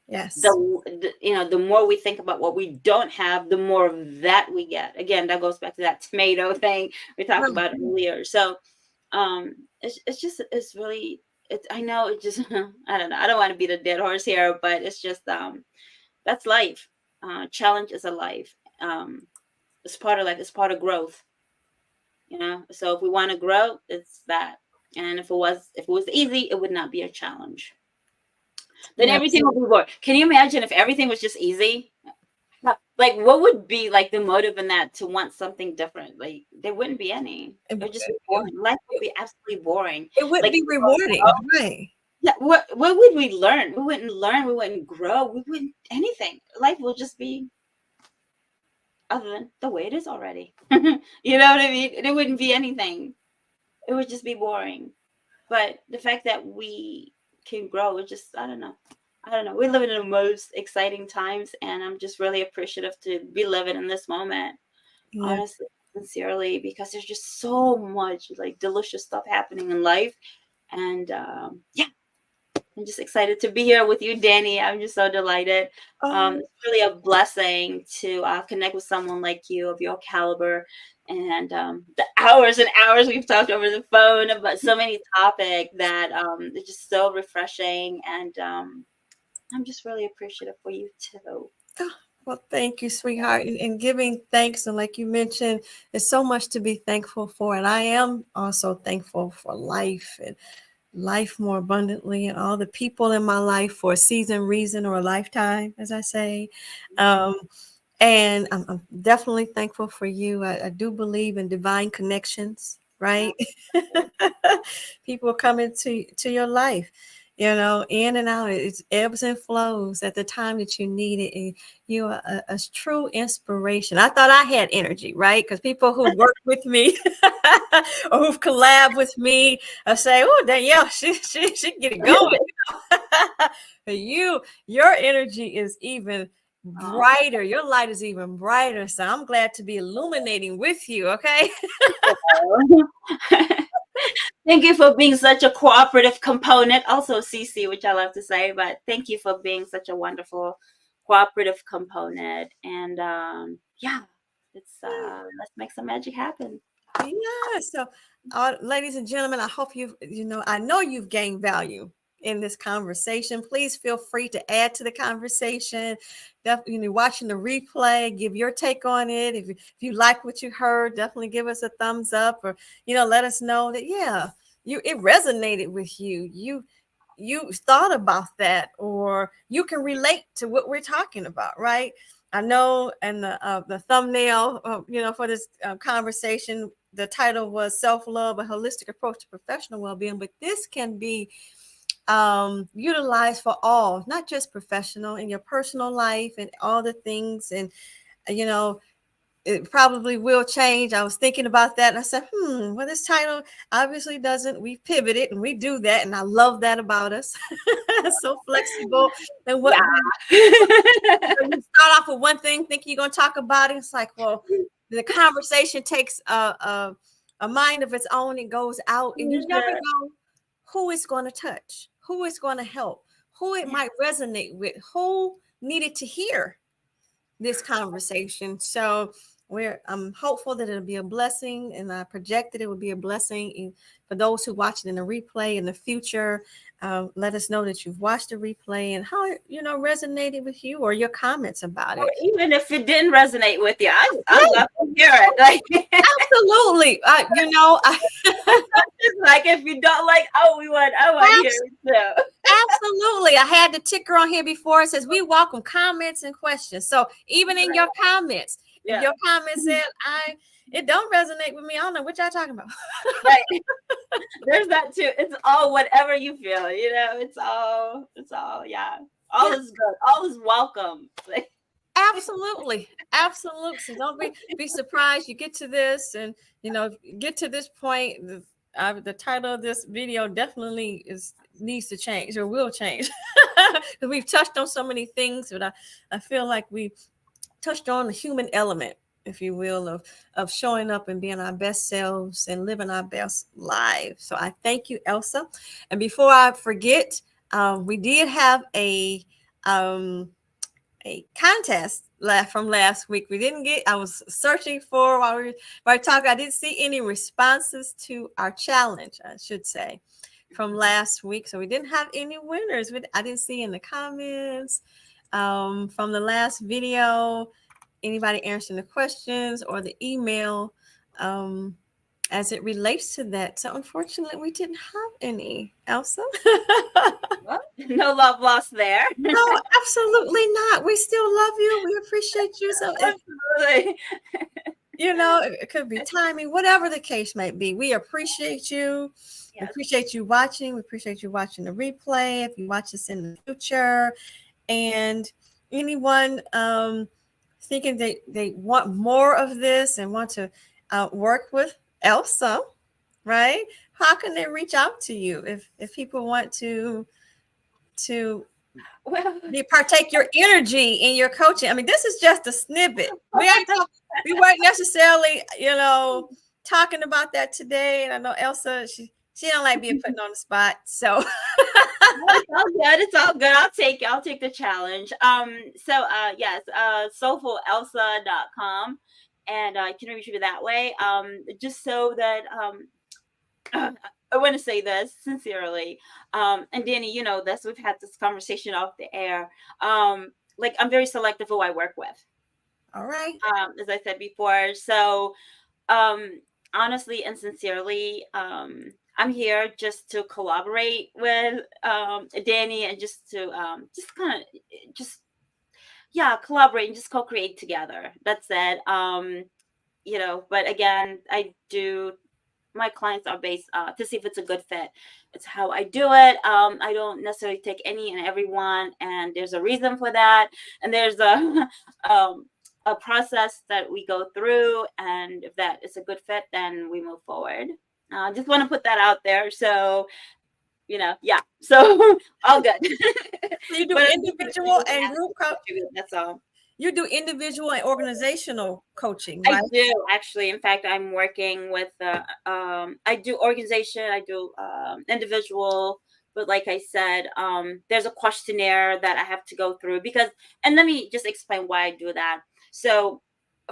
Yes. The more we think about what we don't have, the more of that we get. Again, that goes back to that tomato thing we talked Right. about earlier. So it's just, it's really, it's, I know it just I don't know, I don't want to beat a dead horse here, but it's just that's life. Challenge is a life. It's part of life, it's part of growth, so if we want to grow, it's that. And if it was easy, it would not be a challenge. Then Yes. everything will be boring. Can you imagine if everything was just easy? Like, what would be like the motive in that to want something different? Like, there wouldn't be any. It, It would just be it, boring. Life would be absolutely boring. it wouldn't Like, be rewarding. Right. yeah, what would we learn? We wouldn't learn. We wouldn't grow. We wouldn't anything. Life will just be other than the way it is already. You know what I mean? There wouldn't be anything. It would just be boring. But the fact that we can grow, it just, I don't know. I don't know. We're living in the most exciting times, and I'm just really appreciative to be living in this moment, Yeah. honestly, sincerely, because there's just so much like delicious stuff happening in life. And yeah, I'm just excited to be here with you, Danny. I'm just so delighted. Oh, It's really a blessing to connect with someone like you of your caliber. And the hours and hours we've talked over the phone about so many topics that it's just so refreshing. And I'm just really appreciative for you too. oh, well, thank you, sweetheart. And giving thanks, and like you mentioned, there's so much to be thankful for. And I am also thankful for life and life more abundantly, and all the people in my life for a season, reason, or a lifetime, as I say. Um, and I'm definitely thankful for you. I do believe in divine connections, right? People come into your life, in and out. It ebbs and flows at the time that you need it. And you are a true inspiration. I thought I had energy, right? Because people who work with me or who've collabed with me, I say, "Oh, Danielle, she can get it going." But your energy is even Oh. brighter. Your light is even brighter. So I'm glad to be illuminating with you. Okay. Thank you for being such a cooperative component. Also, CC, which I love to say, but thank you for being such a wonderful cooperative component. And yeah, let's make some magic happen. Yeah. So, ladies and gentlemen, I hope I know you've gained value in this conversation. Please feel free to add to the conversation. Definitely watching the replay, give your take on it. If you like what you heard, definitely give us a thumbs up, or let us know that it resonated with you. You thought about that, or you can relate to what we're talking about, right? I know, and the thumbnail, for this conversation, the title was "Self-Love: A Holistic Approach to Professional Well-Being," but this can be utilized for all, not just professional, in your personal life and all the things, and you know it probably will change. I was thinking about that and I said, well, this title obviously doesn't. We pivoted and we do that. And I love that about us. So flexible. And what we start off with one thing, thinking you're going to talk about it. It's like, well, the conversation takes a mind of its own. It goes out and you never Yeah. know who it's going to touch, who it's going to help, who it might resonate with, who needed to hear this conversation. So I'm hopeful that it'll be a blessing, and I project that it will be a blessing for those who watch it in the replay in the future. Let us know that you've watched the replay and how it resonated with you, or your comments about Or it. even if it didn't resonate with you, I'd love to hear it. Like, Absolutely. it's like if you don't like, I want to hear it too. Absolutely. I had the ticker on here before. It says we welcome comments and questions. So even in your comments, if Yeah, your comment said it don't resonate with me, I don't know what y'all talking about. right. There's that too. It's all whatever you feel. Yeah. All Yeah, is good. All is welcome. Like, absolutely. Absolutely. So don't be surprised. You get to this, and get to this point. The title of this video definitely needs to change, or will change. Because we've touched on so many things, but I feel like we touched on the human element if you will, of showing up and being our best selves and living our best lives. So I thank you, Elsa. And before I forget, we did have um, a contest from last week. We didn't get. I was searching for while we were talking. I didn't see any responses to our challenge, I should say, from last week. So we didn't have any winners. I didn't see in the comments from the last video anybody answering the questions or the email as it relates to that. So unfortunately, we didn't have any. Elsa? Well, no love lost there. No, absolutely not. We still love you. We appreciate you. So if Absolutely. it could be timing, whatever the case might be. We appreciate you. We Yes. appreciate you watching. We appreciate you watching the replay. If you watch us in the future, and anyone thinking they want more of this and want to work with Elsa, right? How can they reach out to you if people want to Well, partake your energy in your coaching? I mean, this is just a snippet. We weren't necessarily, talking about that today. And I know Elsa, she don't like being put on the spot. So it's all good. It's all good. I'll take the challenge. Yes, soulfulelsa.com, and you can reach me that way. Just so that I want to say this sincerely. And Danny, you know this. We've had this conversation off the air. Like, I'm very selective who I work with. all right. As I said before. So um honestly and sincerely, I'm here just to collaborate with Danny, and just to just kind of just yeah, collaborate and just co-create together. That's it. But again, I do, my clients are based to see if it's a good fit. It's how I do it. I don't necessarily take any and everyone, and there's a reason for that, and there's um, a process that we go through, and if that is a good fit, then we move forward. I just want to put that out there. So yeah. So all good. So you do But individual and group that's all. You do individual and organizational coaching, I right? do actually. In fact, I'm working with. I do organization. I do individual. But like I said, there's a questionnaire that I have to go through because. And let me just explain why I do that. So,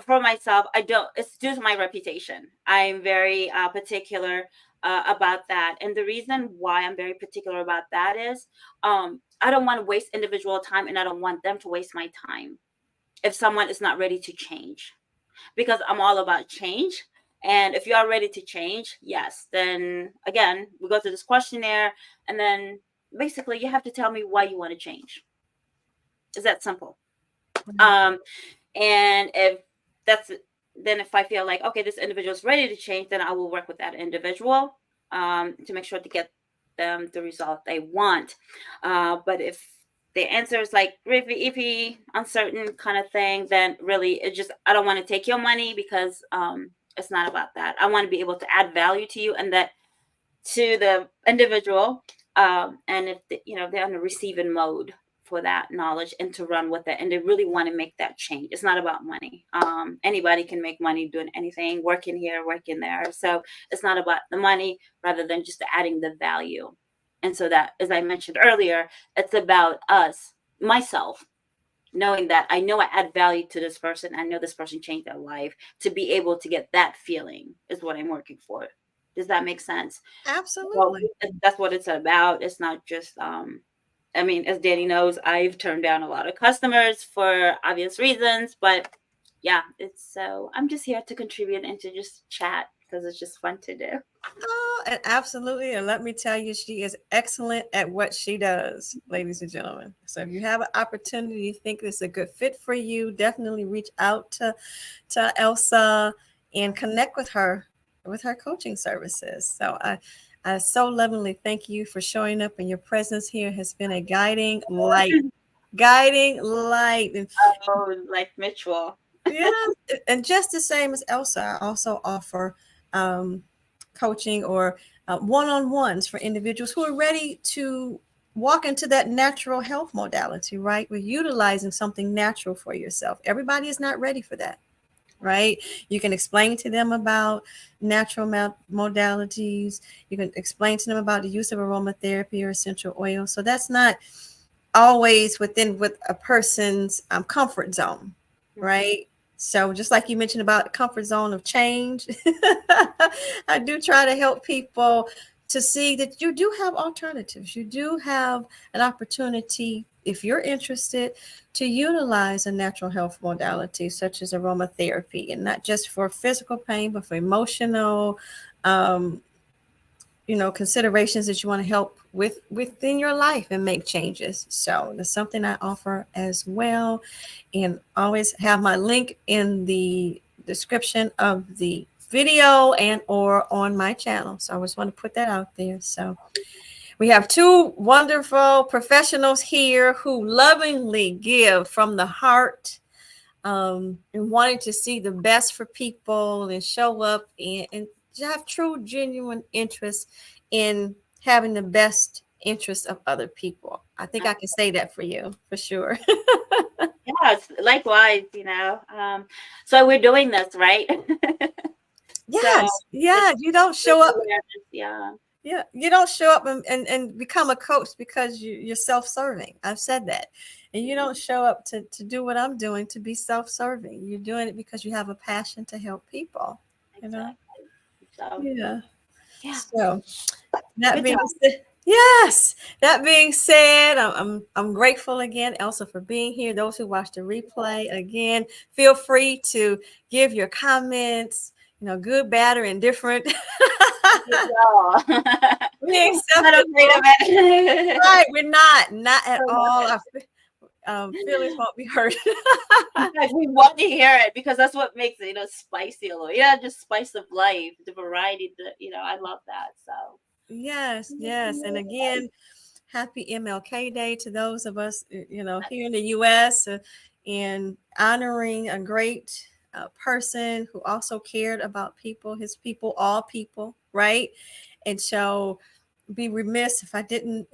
for myself, I don't. It's due to my reputation. I'm very particular about that, and the reason why I'm very particular about that is, I don't want to waste individual time, and I don't want them to waste my time if someone is not ready to change, because I'm all about change. And if you are ready to change, yes, then again, we go through this questionnaire, and then basically you have to tell me why you want to change. Is that simple? And if that's, then if I feel like, okay, this individual is ready to change, then I will work with that individual to make sure to get them the result they want. But if the answer is like iffy, uncertain kind of thing, then really it just, I don't want to take your money, because it's not about that. I want to be able to add value to you, and that to the individual, and if they're on the receiving mode for that knowledge, and to run with it, and they really want to make that change. It's not about money. Anybody can make money doing anything, working here, working there. So it's not about the money, rather than just adding the value. And so that, as I mentioned earlier, it's about myself, knowing that I know I add value to this person. I know this person changed their life. To be able to get that feeling is what I'm working for. Does that make sense? Absolutely. So that's what it's about. It's not just, as Danny knows, I've turned down a lot of customers for obvious reasons, but yeah, I'm just here to contribute and to just chat, because it's just fun to do. Oh, and absolutely. And let me tell you, she is excellent at what she does, ladies and gentlemen. So if you have an opportunity, you think this is a good fit for you, definitely reach out to Elsa and connect with her coaching services. So I so lovingly thank you for showing up, and your presence here has been a guiding light. Guiding light. Oh, like Mitchell. Yeah, and just the same as Elsa, I also offer coaching or one-on-ones for individuals who are ready to walk into that natural health modality, right? We're utilizing something natural for yourself. Everybody is not ready for that. right? You can explain to them about natural modalities. You can explain to them about the use of aromatherapy or essential oil. So that's not always within with a person's comfort zone, Mhm. right? So just like you mentioned about the comfort zone of change, I do try to help people to see that you do have alternatives. You do have an opportunity, if you're interested, to utilize a natural health modality such as aromatherapy, and not just for physical pain, but for emotional, um, considerations that you want to help with within your life and make changes. So that's something I offer as well, and always have my link in the description of the video and or on my channel. So I just want to put that out there. So we have two wonderful professionals here who lovingly give from the heart, and wanting to see the best for people and show up and have true, genuine interest in having the best interest of other people. I think I can say that for you for sure. Yes, likewise, so we're doing this, right? So Yes, yeah, it's you don't with show up. awareness, yeah. Yeah, you don't show up and become a coach because you're self-serving. I've said that. And you don't show up to do what I'm doing to be self-serving. You're doing it because you have a passion to help people, you know? Exactly. So Yeah. yeah, So that good talk. being said, yes, that being said, I'm grateful again, Elsa, for being here. Those who watch the replay, again, feel free to give your comments, good, bad, or indifferent. Yeah. We Not accept it afraid of all. it. Right, we're not at all. Our feelings won't be hurt. In fact, we want to hear it because that's what makes it, spicy a little. Yeah, just spice of life, the variety. I love that. So Yes, yes. And again, happy MLK Day to those of us, here in the U.S., and honoring a great person who also cared about people, his people, all people, right? And so be remiss if I didn't,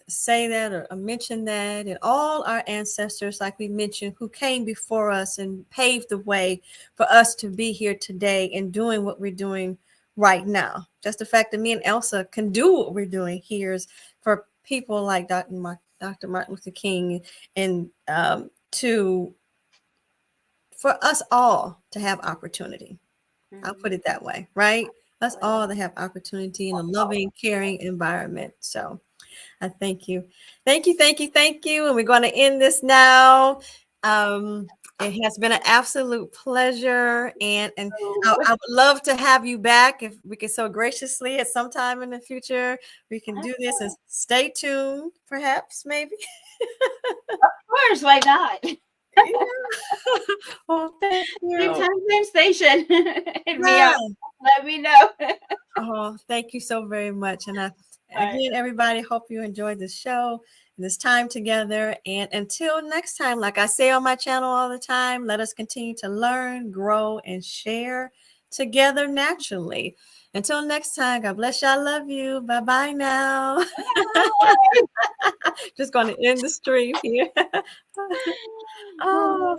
say that or mention that. And all our ancestors, like we mentioned, who came before us and paved the way for us to be here today and doing what we're doing right now. Just the fact that me and Elsa can do what we're doing here is for people like Dr. Martin Luther King, and to for us all to have opportunity. I'll put mhm. it that way, right? Us all to have opportunity in a loving, caring environment. So I thank you. Thank you, thank you, thank you. And we're going to end this now. It has been an absolute pleasure. And So, I would love to have you back if we could so graciously at some time in the future. We can of do this, and stay tuned, perhaps, maybe. course, why not? Yeah. Oh, thank Same you. time, same station. Hit me Yeah. up. Let me know. Oh, thank you so very much. And All right. again, everybody, hope you enjoyed this show and this time together. And until next time, like I say on my channel all the time, let us continue to learn, grow, and share together naturally. Until next time, God bless you. I love you. Bye bye now. Just going to end the stream here. Oh.